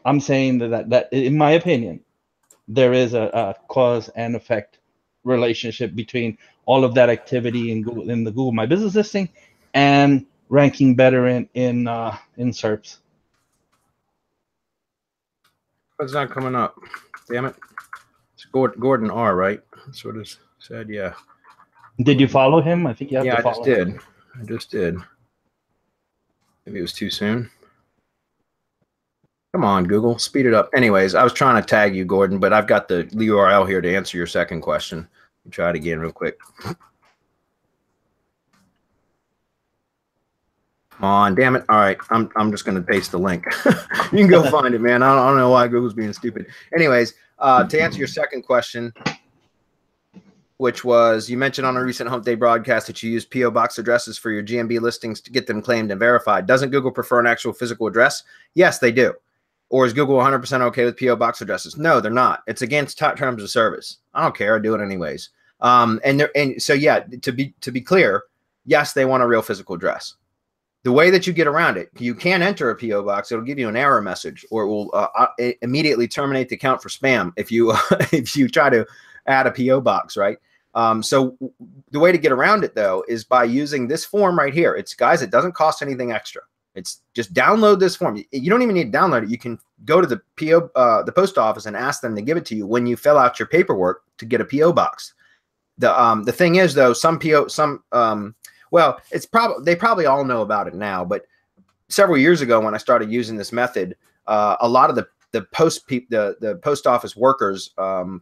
I'm saying that in my opinion, there is a cause and effect relationship between all of that activity in Google, in the Google My Business listing, and ranking better in SERPs. It's not coming up. Damn it. It's Gordon R, right? That's what it said. Yeah. Did you follow him? I think you have to follow him. I just did. Maybe it was too soon. Come on, Google, speed it up. Anyways, I was trying to tag you, Gordon, but I've got the URL here to answer your second question. Try it again real quick. Come on, damn it. All right, I'm just going to paste the link. You can go find it, man. I don't know why Google's being stupid. Anyways, to answer your second question, which was, you mentioned on a recent Hump Day broadcast that you use P.O. box addresses for your GMB listings to get them claimed and verified. Doesn't Google prefer an actual physical address? Yes, they do. Or is Google 100% okay with P.O. box addresses? No, they're not. It's against terms of service. I don't care. I do it anyways. And so, yeah, to be clear, yes, they want a real physical address. The way that you get around it, you can enter a P.O. box. It'll give you an error message, or it will immediately terminate the account for spam if you if you try to add a P.O. box, right? So the way to get around it, though, is by using this form right here. It's, guys, it doesn't cost anything extra. It's just download this form. You don't even need to download it. You can go to the the post office and ask them to give it to you when you fill out your paperwork to get a P.O. box. The thing is, though, well, they probably all know about it now, but several years ago when I started using this method, a lot of the post office workers,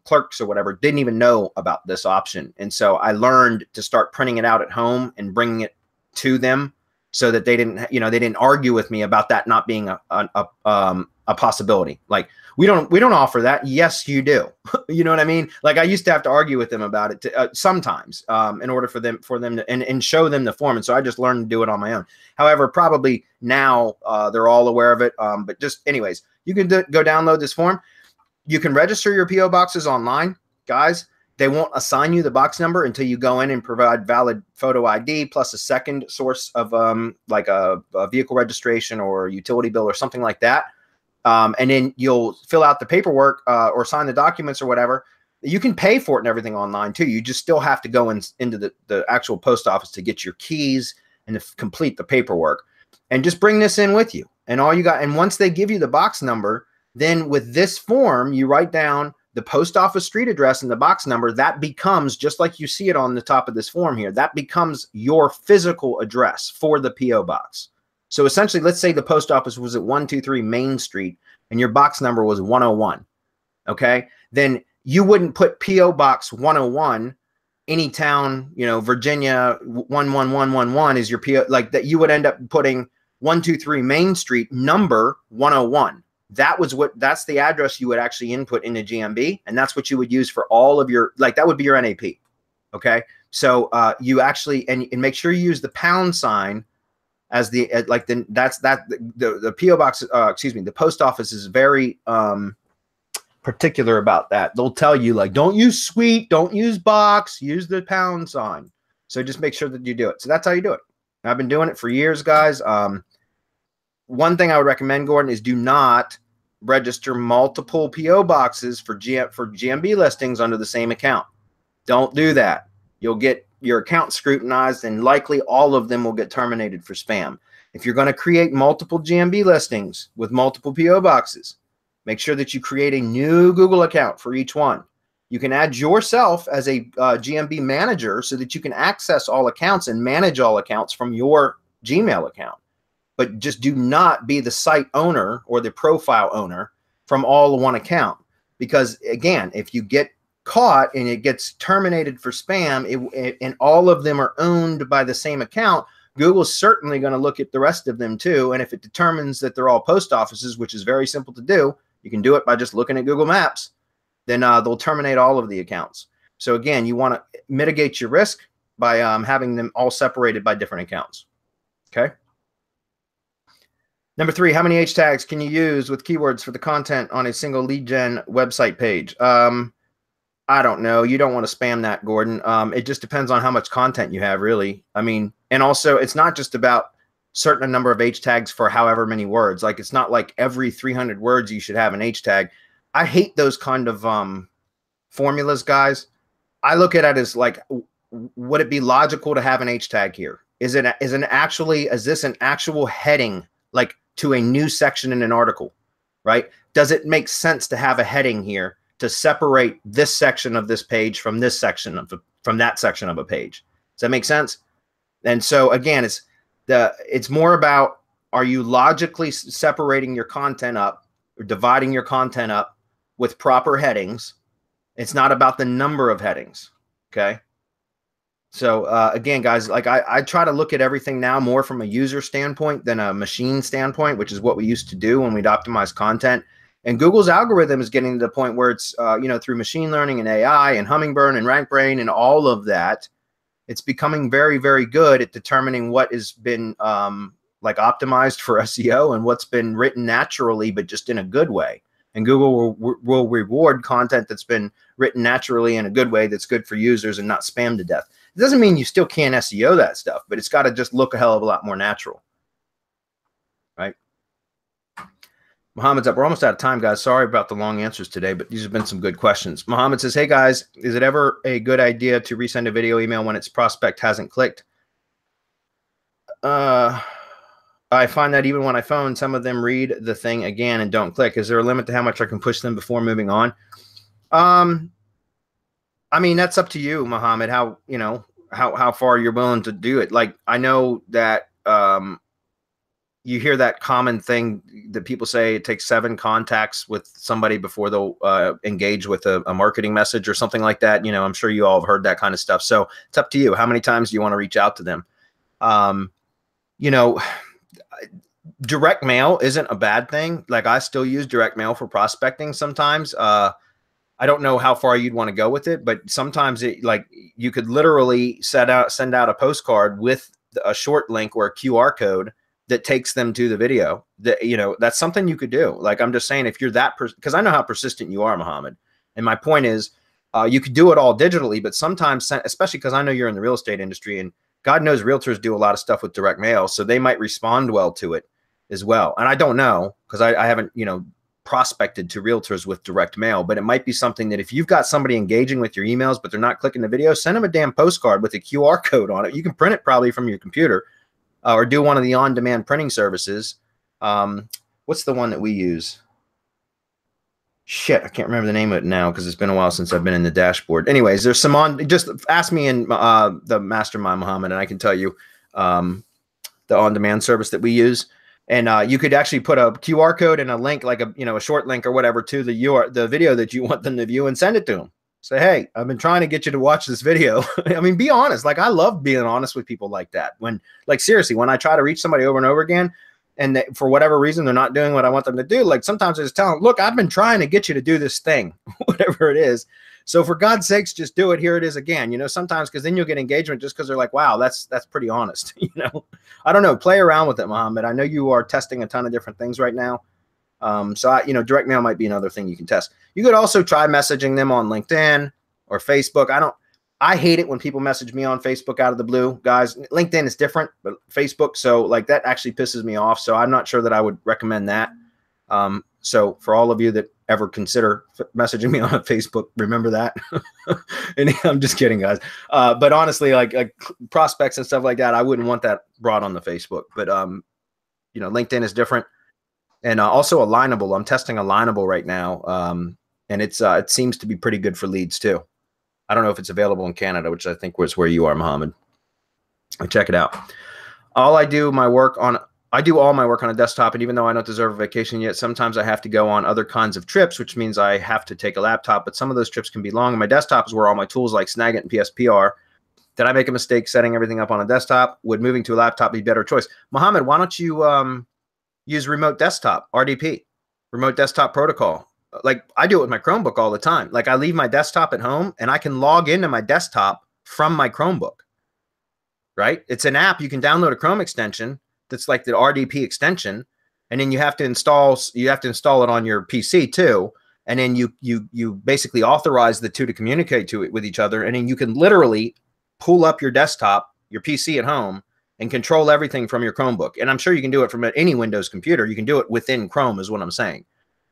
clerks or whatever, didn't even know about this option. And so I learned to start printing it out at home and bringing it to them, so that they didn't argue with me about that not being a possibility. Like, we don't offer that. Yes, you do. You know what I mean? Like, I used to have to argue with them about it sometimes in order for them to and show them the form. And so I just learned to do it on my own. However, probably now they're all aware of it. But just anyways, you can go download this form. You can register your P.O. boxes online, guys. They won't assign you the box number until you go in and provide valid photo ID plus a second source of like a vehicle registration or utility bill or something like that. And then you'll fill out the paperwork or sign the documents or whatever. You can pay for it and everything online too. You just still have to go into the actual post office to get your keys and to complete the paperwork. And just bring this in with you. And all you got, and once they give you the box number, then with this form, you write down the post office street address and the box number. That becomes, just like you see it on the top of this form here, that becomes your physical address for the P.O. box. So essentially, let's say the post office was at 123 Main Street and your box number was 101. Okay. Then you wouldn't put P.O. box 101, any town, Virginia 11111 is your P.O. like that. You would end up putting 123 Main Street number 101. That's the address you would actually input into GMB, and that's what you would use for all of your, like, that would be your NAP. Okay. So you actually, and make sure you use the pound sign as the, the P.O. box, the post office is very particular about that. They'll tell you, like, don't use suite, don't use box, use the pound sign. So just make sure that you do it. So that's how you do it. I've been doing it for years, guys. One thing I would recommend, Gordon, is do not register multiple P.O. boxes for GMB listings under the same account. Don't do that. You'll get your account scrutinized, and likely all of them will get terminated for spam. If you're going to create multiple GMB listings with multiple P.O. boxes, make sure that you create a new Google account for each one. You can add yourself as a GMB manager so that you can access all accounts and manage all accounts from your Gmail account. But just do not be the site owner or the profile owner from all one account. Because again, if you get caught and it gets terminated for spam and all of them are owned by the same account, Google's certainly going to look at the rest of them too. And if it determines that they're all post offices, which is very simple to do, you can do it by just looking at Google Maps, then they'll terminate all of the accounts. So again, you want to mitigate your risk by having them all separated by different accounts. Okay. Number 3, how many H tags can you use with keywords for the content on a single lead gen website page? I don't know. You don't want to spam that, Gordon. It just depends on how much content you have, really. I mean, and also it's not just about certain number of H tags for however many words. Like, it's not like every 300 words you should have an H tag. I hate those kind of formulas, guys. I look at it as like, would it be logical to have an H tag here? Is this an actual heading, like to a new section in an article, right? Does it make sense to have a heading here to separate this section of this page from this section from that section of a page? Does that make sense? And so again, it's more about, are you logically separating your content up or dividing your content up with proper headings? It's not about the number of headings. Okay. So again, guys, like I try to look at everything now more from a user standpoint than a machine standpoint, which is what we used to do when we'd optimize content. And Google's algorithm is getting to the point where it's, through machine learning and AI and Hummingbird and RankBrain and all of that, it's becoming very, very good at determining what has been like optimized for SEO and what's been written naturally, but just in a good way. And Google will reward content that's been written naturally in a good way that's good for users and not spammed to death. It doesn't mean you still can't SEO that stuff, but it's got to just look a hell of a lot more natural, right? Mohammed's up. We're almost out of time, guys. Sorry about the long answers today, but these have been some good questions. Mohammed says, hey, guys, is it ever a good idea to resend a video email when its prospect hasn't clicked? I find that even when I phone, some of them read the thing again and don't click. Is there a limit to how much I can push them before moving on? I mean, that's up to you, Mohammed, how far you're willing to do it. Like, I know that you hear that common thing that people say it takes 7 contacts with somebody before they'll engage with a marketing message or something like that. You know, I'm sure you all have heard that kind of stuff. So it's up to you. How many times do you want to reach out to them? Direct mail isn't a bad thing. Like, I still use direct mail for prospecting sometimes. I don't know how far you'd want to go with it, but sometimes you could literally send out a postcard with a short link or a QR code that takes them to the video. That's something you could do. Like, I'm just saying, if you're that because I know how persistent you are, Mohammed. And my point is, you could do it all digitally, but sometimes, especially because I know you're in the real estate industry, and God knows realtors do a lot of stuff with direct mail, so they might respond well to it as well. And I don't know, because I haven't, prospected to realtors with direct mail, but it might be something that if you've got somebody engaging with your emails, but they're not clicking the video, send them a damn postcard with a QR code on it. You can print it probably from your computer, or do one of the on-demand printing services. What's the one that we use? Shit, I can't remember the name of it now because it's been a while since I've been in the dashboard. Anyways, there's some just ask me in the mastermind, Mohammed, and I can tell you the on-demand service that we use. And you could actually put a QR code and a link, like a short link or whatever, to the video that you want them to view, and send it to them. Say, hey, I've been trying to get you to watch this video. I mean, be honest. Like, I love being honest with people like that. When, like, seriously, when I try to reach somebody over and over again, and for whatever reason they're not doing what I want them to do, like, sometimes I just tell them, look, I've been trying to get you to do this thing, whatever it is. So for God's sakes, just do it. Here it is again. Sometimes, because then you'll get engagement just because they're like, wow, that's pretty honest. I don't know. Play around with it, Mohammed. I know you are testing a ton of different things right now. So direct mail might be another thing you can test. You could also try messaging them on LinkedIn or Facebook. I hate it when people message me on Facebook out of the blue, guys. LinkedIn is different, but Facebook, so like that actually pisses me off. So I'm not sure that I would recommend that. So for all of you that ever consider messaging me on Facebook, remember that. And I'm just kidding, guys. But honestly, like prospects and stuff like that, I wouldn't want that brought on the Facebook. But LinkedIn is different. And also Alignable. I'm testing Alignable right now. and it seems to be pretty good for leads too. I don't know if it's available in Canada, which I think was where you are, Mohammed. Check it out. I do all my work on a desktop, and even though I don't deserve a vacation yet, sometimes I have to go on other kinds of trips, which means I have to take a laptop, but some of those trips can be long, and my desktop is where all my tools like Snagit and PSP are. Did I make a mistake setting everything up on a desktop? Would moving to a laptop be a better choice? Mohammed, why don't you use remote desktop, RDP, remote desktop protocol? Like I do it with my Chromebook all the time. Like I leave my desktop at home and I can log into my desktop from my Chromebook, right? It's an app. You can download a Chrome extension that's like the RDP extension, and then you have to install it on your PC too. And then you basically authorize the two to communicate with each other. And then you can literally pull up your desktop, your PC at home, and control everything from your Chromebook. And I'm sure you can do it from any Windows computer. You can do it within Chrome is what I'm saying.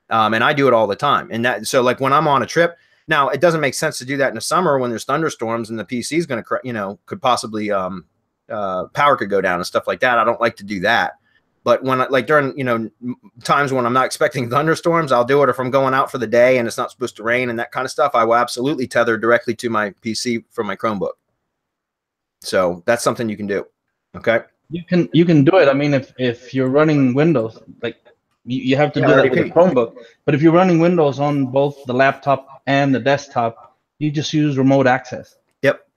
And I do it all the time. And so like when I'm on a trip, now it doesn't make sense to do that in the summer when there's thunderstorms and the PC is going to, could possibly, power could go down and stuff like that. I don't like to do that. But when like during, times when I'm not expecting thunderstorms, I'll do it. If I'm going out for the day and it's not supposed to rain and that kind of stuff, I will absolutely tether directly to my PC from my Chromebook. So that's something you can do. Okay. You can do it. I mean, if you're running Windows, like you have to do that with a Chromebook. But if you're running Windows on both the laptop and the desktop, you just use remote access. Yep.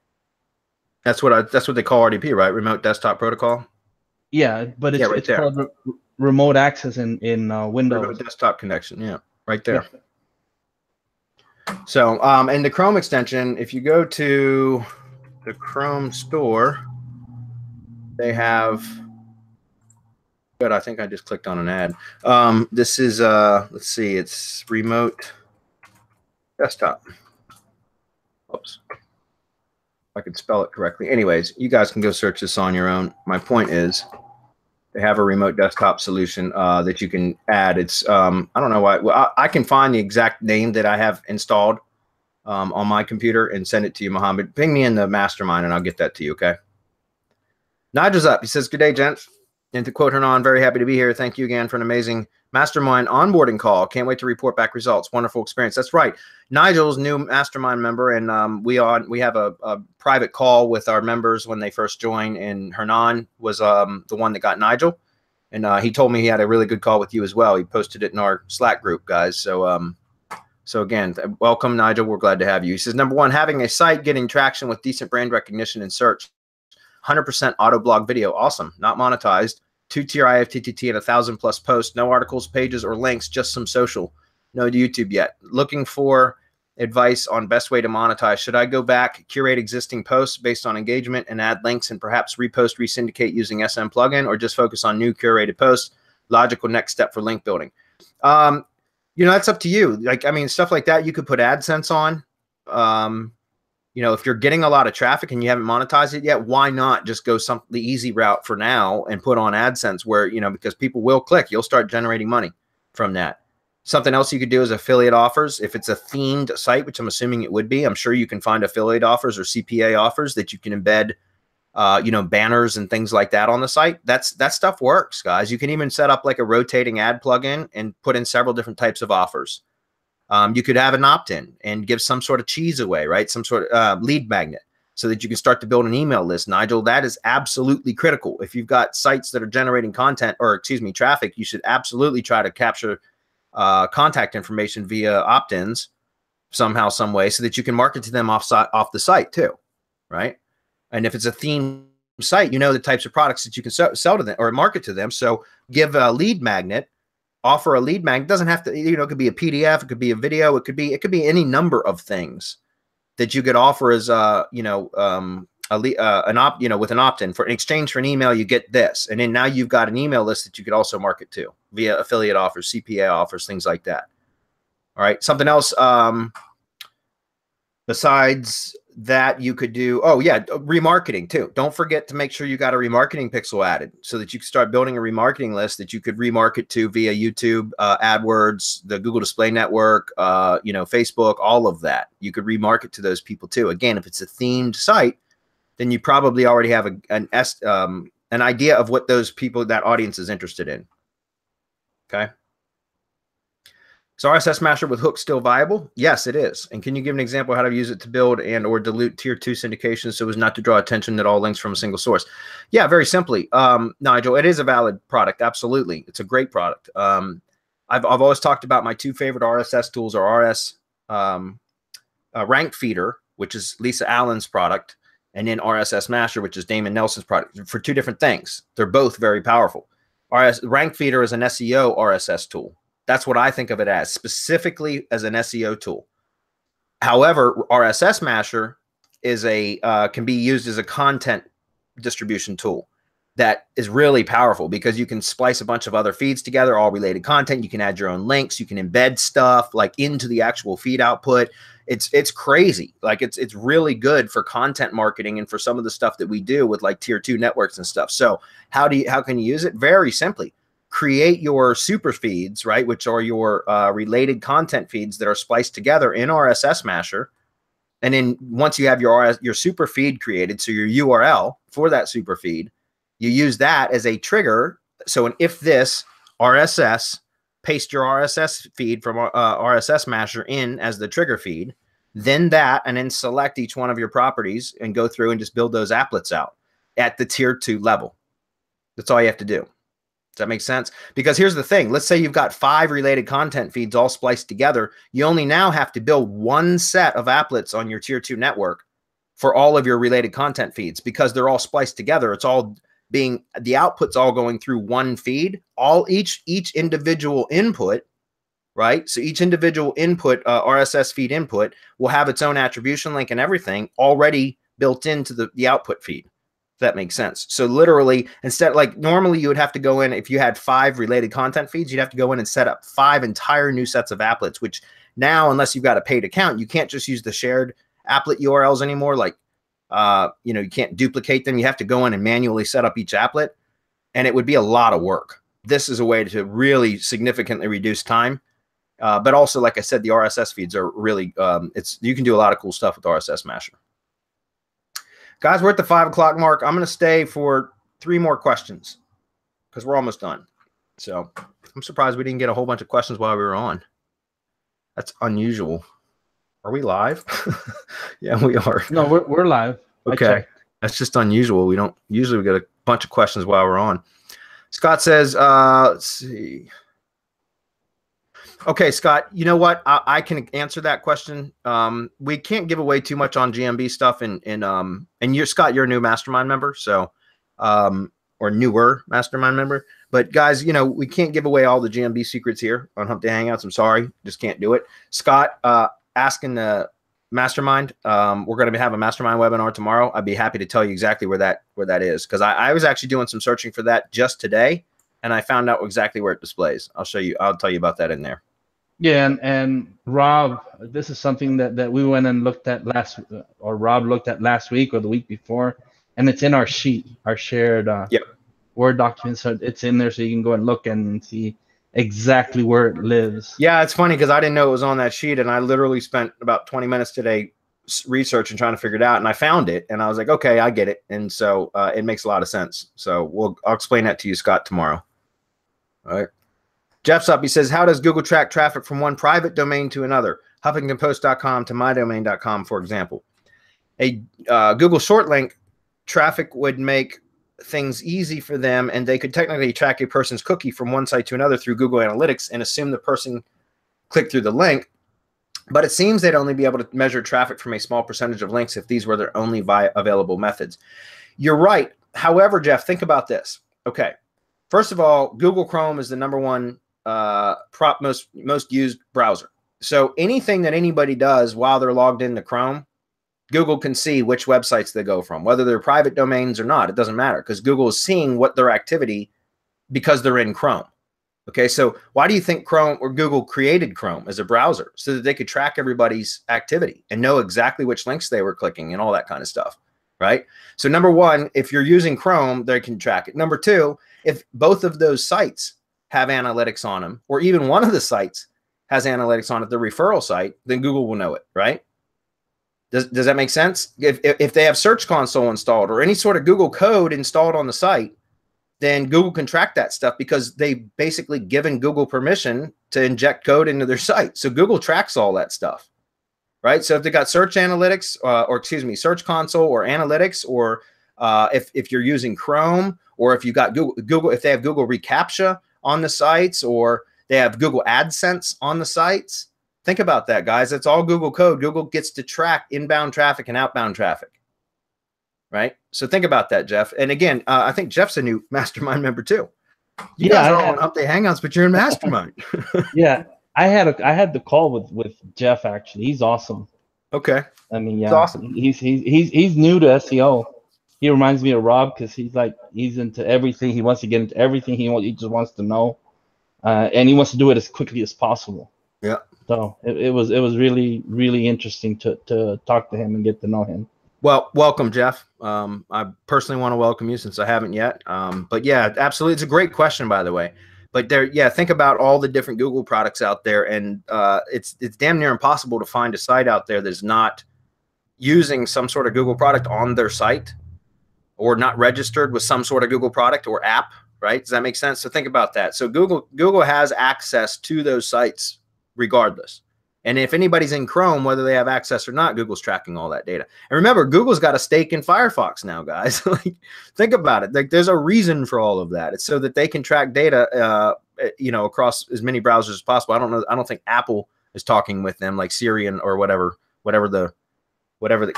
That's what they call RDP, right? Remote Desktop Protocol. Yeah, but it's called remote access in Windows. Remote desktop connection. Yeah, right there. Yeah. So, and the Chrome extension, if you go to the Chrome store, they have. Good. I think I just clicked on an ad. This is let's see. It's remote desktop. Oops. I could spell it correctly. Anyways, you guys can go search this on your own. My point is, they have a remote desktop solution that you can add. It's I don't know why. Well, I can find the exact name that I have installed on my computer and send it to you, Mohammed. Ping me in the mastermind and I'll get that to you. Okay. Nigel's up. He says, "Good day, gents." And to quote Hernan, "Very happy to be here. Thank you again for an amazing mastermind onboarding call. Can't wait to report back results. Wonderful experience." That's right. Nigel's new mastermind member, and we have a private call with our members when they first join. And Hernan was the one that got Nigel, and he told me he had a really good call with you as well. He posted it in our Slack group, guys. So so again, welcome, Nigel. We're glad to have you. He says, number one, having a site getting traction with decent brand recognition and search. 100% auto blog video. Awesome. Not monetized. 2-tier IFTTT and 1,000+ posts. No articles, pages, or links. Just some social. No YouTube yet. Looking for advice on best way to monetize. Should I go back, curate existing posts based on engagement and add links and perhaps repost, resyndicate using SM plugin, or just focus on new curated posts? Logical next step for link building. That's up to you. Like, I mean, stuff like that, you could put AdSense on. If you're getting a lot of traffic and you haven't monetized it yet, why not just go the easy route for now and put on AdSense where, because people will click, you'll start generating money from that. Something else you could do is affiliate offers. If it's a themed site, which I'm assuming it would be, I'm sure you can find affiliate offers or CPA offers that you can embed, banners and things like that on the site. That stuff works, guys. You can even set up like a rotating ad plugin and put in several different types of offers. You could have an opt-in and give some sort of cheese away, right? Some sort of lead magnet so that you can start to build an email list. Nigel, that is absolutely critical. If you've got sites that are generating content traffic, you should absolutely try to capture contact information via opt-ins somehow, some way, so that you can market to them off the site too, right? And if it's a theme site, the types of products that you can sell to them or market to them. So give a lead magnet. Offer a lead magnet. It doesn't have to, it could be a PDF, it could be a video, it could be any number of things that you could offer as with an opt-in. For in exchange for an email, you get this, and then now you've got an email list that you could also market to via affiliate offers, CPA offers, things like that. All right, something else besides that you could do. Oh yeah, remarketing too. Don't forget to make sure you got a remarketing pixel added so that you can start building a remarketing list that you could remarket to via YouTube, AdWords, the Google Display Network, Facebook, all of that. You could remarket to those people too. Again, if it's a themed site, then you probably already have an idea of what those people, that audience is interested in. Okay. Is RSS Masher with hooks still viable? Yes, it is. And can you give an example of how to use it to build and or dilute tier 2 syndication so as not to draw attention that all links from a single source? Yeah, very simply. Nigel, it is a valid product. Absolutely. It's a great product. I've always talked about my two favorite RSS tools are Rank Feeder, which is Lisa Allen's product, and then RSS Masher, which is Damon Nelson's product, for two different things. They're both very powerful. Rank Feeder is an SEO RSS tool. That's what I think of it as, specifically as an SEO tool. However, RSS Masher is can be used as a content distribution tool that is really powerful because you can splice a bunch of other feeds together, all related content. You can add your own links. You can embed stuff like into the actual feed output. It's crazy. Like it's really good for content marketing and for some of the stuff that we do with like tier 2 networks and stuff. So how can you use it? Very simply. Create your super feeds, right, which are your related content feeds that are spliced together in RSS Masher. And then once you have your super feed created, so your URL for that super feed, you use that as a trigger. So an if this RSS, paste your RSS feed from RSS Masher in as the trigger feed, then select each one of your properties and go through and just build those applets out at the tier 2 level. That's all you have to do. Does that make sense? Because here's the thing. Let's say you've got 5 related content feeds all spliced together. You only now have to build one set of applets on your tier 2 network for all of your related content feeds because they're all spliced together. It's all the output's all going through one feed, each individual input, right? So each individual input, RSS feed input will have its own attribution link and everything already built into the output feed. That makes sense. So literally, instead, like normally you would have to go in, if you had 5 related content feeds, you'd have to go in and set up 5 entire new sets of applets, which now, unless you've got a paid account, you can't just use the shared applet URLs anymore. Like, you can't duplicate them. You have to go in and manually set up each applet, and it would be a lot of work. This is a way to really significantly reduce time. But also, like I said, the RSS feeds are really, you can do a lot of cool stuff with RSS Masher. Guys, we're at the 5 o'clock mark. I'm going to stay for 3 more questions because we're almost done. So I'm surprised we didn't get a whole bunch of questions while we were on. That's unusual. Are we live? Yeah, we are. No, we're live. Okay. That's just unusual. We don't usually get a bunch of questions while we're on. Scott says, let's see. Okay, Scott, you know what? I can answer that question. We can't give away too much on GMB stuff, and Scott, you're a new mastermind member, so or newer mastermind member. But guys, we can't give away all the GMB secrets here on Hump Day Hangouts. I'm sorry, just can't do it. Scott, asking the mastermind. We're going to have a mastermind webinar tomorrow. I'd be happy to tell you exactly where that is because I was actually doing some searching for that just today, and I found out exactly where it displays. I'll show you. I'll tell you about that in there. Yeah, and Rob, this is something that we went and looked at Rob looked at last week or the week before, and it's in our sheet, our shared Word document. So it's in there, so you can go and look and see exactly where it lives. Yeah, it's funny because I didn't know it was on that sheet, and I literally spent about 20 minutes today researching, trying to figure it out, and I found it, and I was like, okay, I get it, and so it makes a lot of sense. So I'll explain that to you, Scott, tomorrow. All right. Jeff's up. He says, how does Google track traffic from one private domain to another? HuffingtonPost.com to mydomain.com, for example. A Google short link traffic would make things easy for them, and they could technically track a person's cookie from one site to another through Google Analytics and assume the person clicked through the link. But it seems they'd only be able to measure traffic from a small percentage of links if these were their only available methods. You're right. However, Jeff, think about this. Okay. First of all, Google Chrome is the #1 most used browser. So anything that anybody does while they're logged into Chrome, Google can see which websites they go from, whether they're private domains or not. It doesn't matter because Google is seeing what their activity because they're in Chrome. Okay, so why do you think Chrome or Google created Chrome as a browser? So that they could track everybody's activity and know exactly which links they were clicking and all that kind of stuff, right? So #1, if you're using Chrome, they can track it. #2, if both of those sites have analytics on them, or even one of the sites has analytics on it, the referral site, then Google will know it, right? Does that make sense? If they have Search Console installed or any sort of Google code installed on the site, then Google can track that stuff because they've basically given Google permission to inject code into their site. So Google tracks all that stuff, right? So if they got search analytics, or excuse me, search console or analytics, or if you're using Chrome, or if you got Google, if they have Google reCAPTCHA on the sites, or they have Google AdSense on the sites, think about that, guys. It's all Google code. Google gets to track inbound traffic and outbound traffic, right? So think about that, Jeff. And again, I think Jeff's a new mastermind member too. You guys are all on Hump Day Hangouts, but you're in mastermind. Yeah, I had the call with Jeff actually. He's awesome. Okay. I mean, yeah, that's awesome. He's new to SEO. He reminds me of Rob because he's into everything. He wants to get into everything. He just wants to know, and he wants to do it as quickly as possible. Yeah. So it was really interesting to talk to him and get to know him. Well, welcome, Jeff. I personally want to welcome you since I haven't yet. But yeah, absolutely. It's a great question, by the way. But think about all the different Google products out there, and it's damn near impossible to find a site out there that's not using some sort of Google product on their site, or not registered with some sort of Google product or app, right? Does that make sense? So think about that. So Google has access to those sites regardless. And if anybody's in Chrome, whether they have access or not, Google's tracking all that data. And remember, Google's got a stake in Firefox now, guys. Like, think about it. Like, there's a reason for all of that. It's so that they can track data, across as many browsers as possible. I don't know. I don't think Apple is talking with them, like Siri or whatever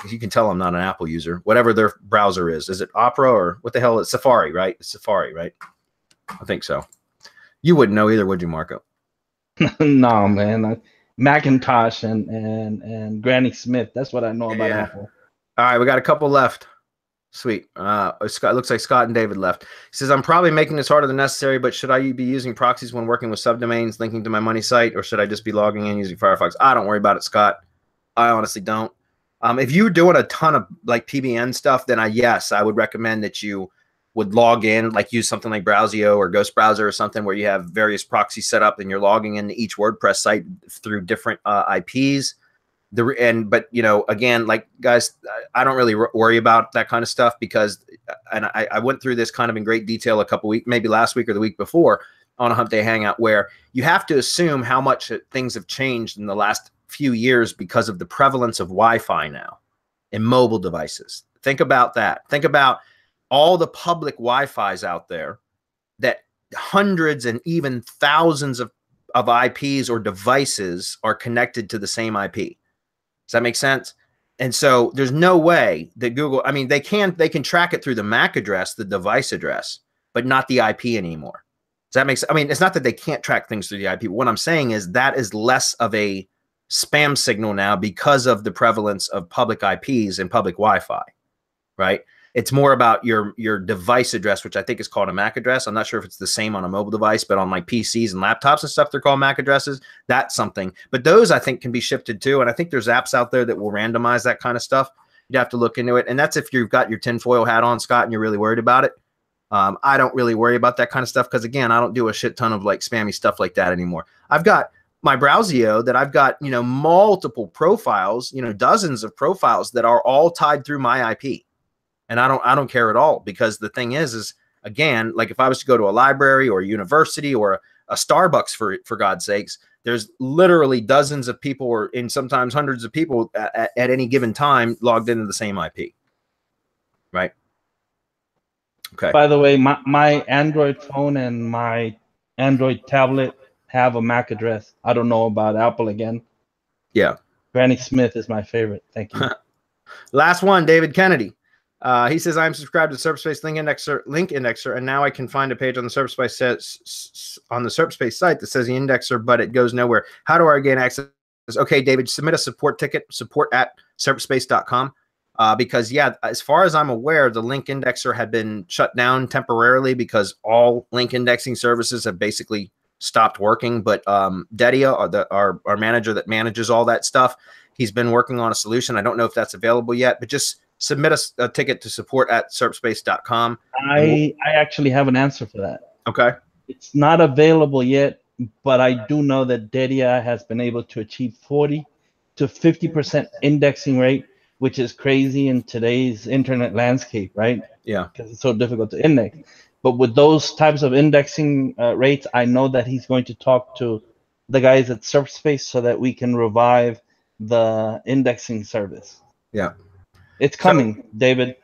you can tell I'm not an Apple user. Whatever their browser is it Opera or what the hell? It's Safari, right? It's Safari, right? I think so. You wouldn't know either, would you, Marco? No, man. Macintosh and Granny Smith. That's what I know about Apple. All right, we got a couple left. Sweet. Scott, looks like Scott and David left. He says, I'm probably making this harder than necessary, but should I be using proxies when working with subdomains linking to my money site, or should I just be logging in using Firefox? I don't worry about it, Scott. I honestly don't. If you're doing a ton of like PBN stuff, then yes, I would recommend that you would log in, like use something like Browsio or Ghost Browser or something where you have various proxies set up and you're logging into each WordPress site through different IPs. But again, like, guys, I don't really worry about that kind of stuff because, and I went through this kind of in great detail a couple weeks, maybe last week or the week before on a Hump Day Hangout, where you have to assume how much things have changed in the last few years because of the prevalence of Wi-Fi now in mobile devices. Think about that. Think about all the public Wi-Fis out there that hundreds and even thousands of IPs or devices are connected to the same IP. Does that make sense? And so there's no way that Google, I mean, they can track it through the MAC address, the device address, but not the IP anymore. Does that make sense? I mean, it's not that they can't track things through the IP. But what I'm saying is that is less of a spam signal now because of the prevalence of public IPs and public Wi-Fi, right? It's more about your device address, which I think is called a MAC address. I'm not sure if it's the same on a mobile device, but on like PCs and laptops and stuff, they're called MAC addresses. That's something. But those, I think, can be shifted too. And I think there's apps out there that will randomize that kind of stuff. You'd have to look into it. And that's if you've got your tinfoil hat on, Scott, and you're really worried about it. I don't really worry about that kind of stuff because, again, I don't do a shit ton of like spammy stuff like that anymore. I've got my Browsio that I've got, multiple profiles, dozens of profiles that are all tied through my IP. And I don't care at all, because the thing is again, like if I was to go to a library or a university or a Starbucks, for God's sakes, there's literally dozens of people or sometimes hundreds of people at any given time logged into the same IP. Right. Okay. By the way, my Android phone and my Android tablet have a MAC address. I don't know about Apple again. Yeah. Granny Smith is my favorite. Thank you. Last one, David Kennedy. He says, I'm subscribed to Serpspace link indexer, and now I can find a page on the Serpspace site that says the indexer, but it goes nowhere. How do I gain access? Okay, David, submit a support ticket, support@serpspace.com. Because, yeah, as far as I'm aware, the link indexer had been shut down temporarily because all link indexing services have basically stopped working. But Dedia, our manager that manages all that stuff, he's been working on a solution. I don't know if that's available yet, but just submit a ticket to support@serpspace.com. I actually have an answer for that. Okay. It's not available yet, but I do know that Dedia has been able to achieve 40 to 50% indexing rate, which is crazy in today's internet landscape, right? Yeah. Because it's so difficult to index. But with those types of indexing rates, I know that he's going to talk to the guys at Serpspace so that we can revive the indexing service. Yeah. It's coming, David.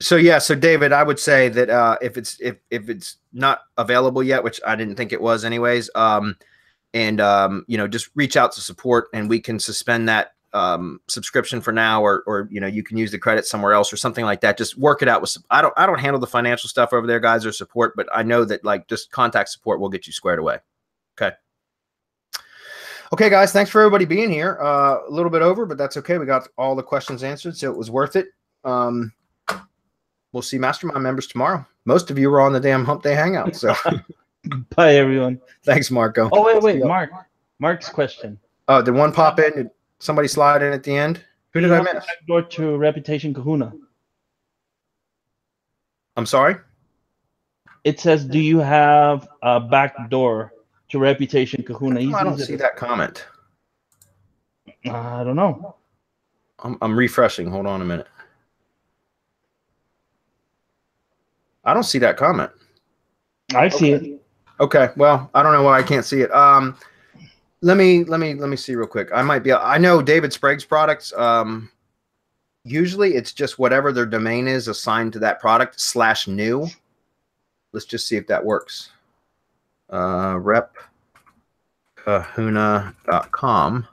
So yeah, so David, I would say that if it's not available yet, which I didn't think it was anyways, just reach out to support and we can suspend that subscription for now, or you can use the credit somewhere else or something like that. Just work it out with. I don't handle the financial stuff over there, guys, or support, but I know that just contact support will get you squared away. Okay, guys, thanks for everybody being here. A little bit over, but that's okay. We got all the questions answered, so it was worth it. We'll see Mastermind members tomorrow. Most of you were on the damn Hump Day Hangout, so bye, everyone. Thanks, Marco. Oh, wait, Mark's question. Oh, did one pop in? Did somebody slide in at the end? Who did I miss? Backdoor to Reputation Kahuna. I'm sorry? It says, do you have a backdoor to Reputation Kahuna? I don't see that comment. I don't know. I'm refreshing. Hold on a minute. I don't see that comment. I see it. Okay. Well, I don't know why I can't see it. Let me see real quick. I know David Sprague's products. Usually it's just whatever their domain is assigned to that product /new. Let's just see if that works. Repkahuna.com.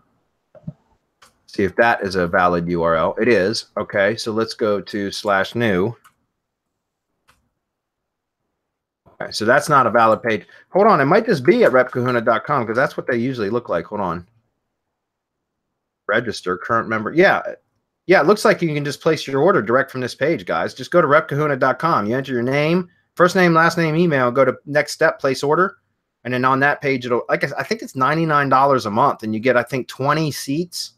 See if that is a valid URL. It is. Okay. So let's go to /new. Okay, so that's not a valid page. Hold on, it might just be at repkahuna.com because that's what they usually look like. Hold on. Register, current member. Yeah, it looks like you can just place your order direct from this page, guys. Just go to repkahuna.com. You enter your name, first name, last name, email, go to next step, place order. And then on that page, it'll, I think it's $99 a month, and you get, I think, 20 seats.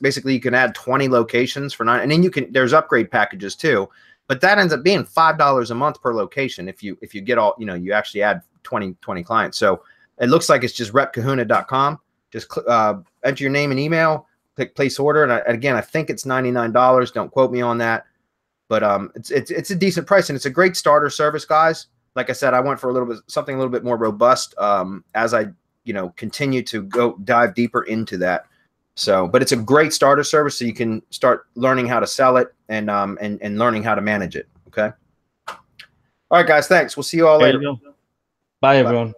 Basically, you can add 20 locations for $9, and then there's upgrade packages too. But that ends up being $5 a month per location if you get all, you actually add 20 clients. So it looks like it's just repkahuna.com. Just enter your name and email, click place order. And again, I think it's $99. Don't quote me on that. But it's a decent price, and it's a great starter service, guys. Like I said, I went for something a little bit more robust as I continue to go dive deeper into that. So, but it's a great starter service, so you can start learning how to sell it and learning how to manage it. Okay. All right, guys. Thanks. We'll see you all later. Bye, everyone.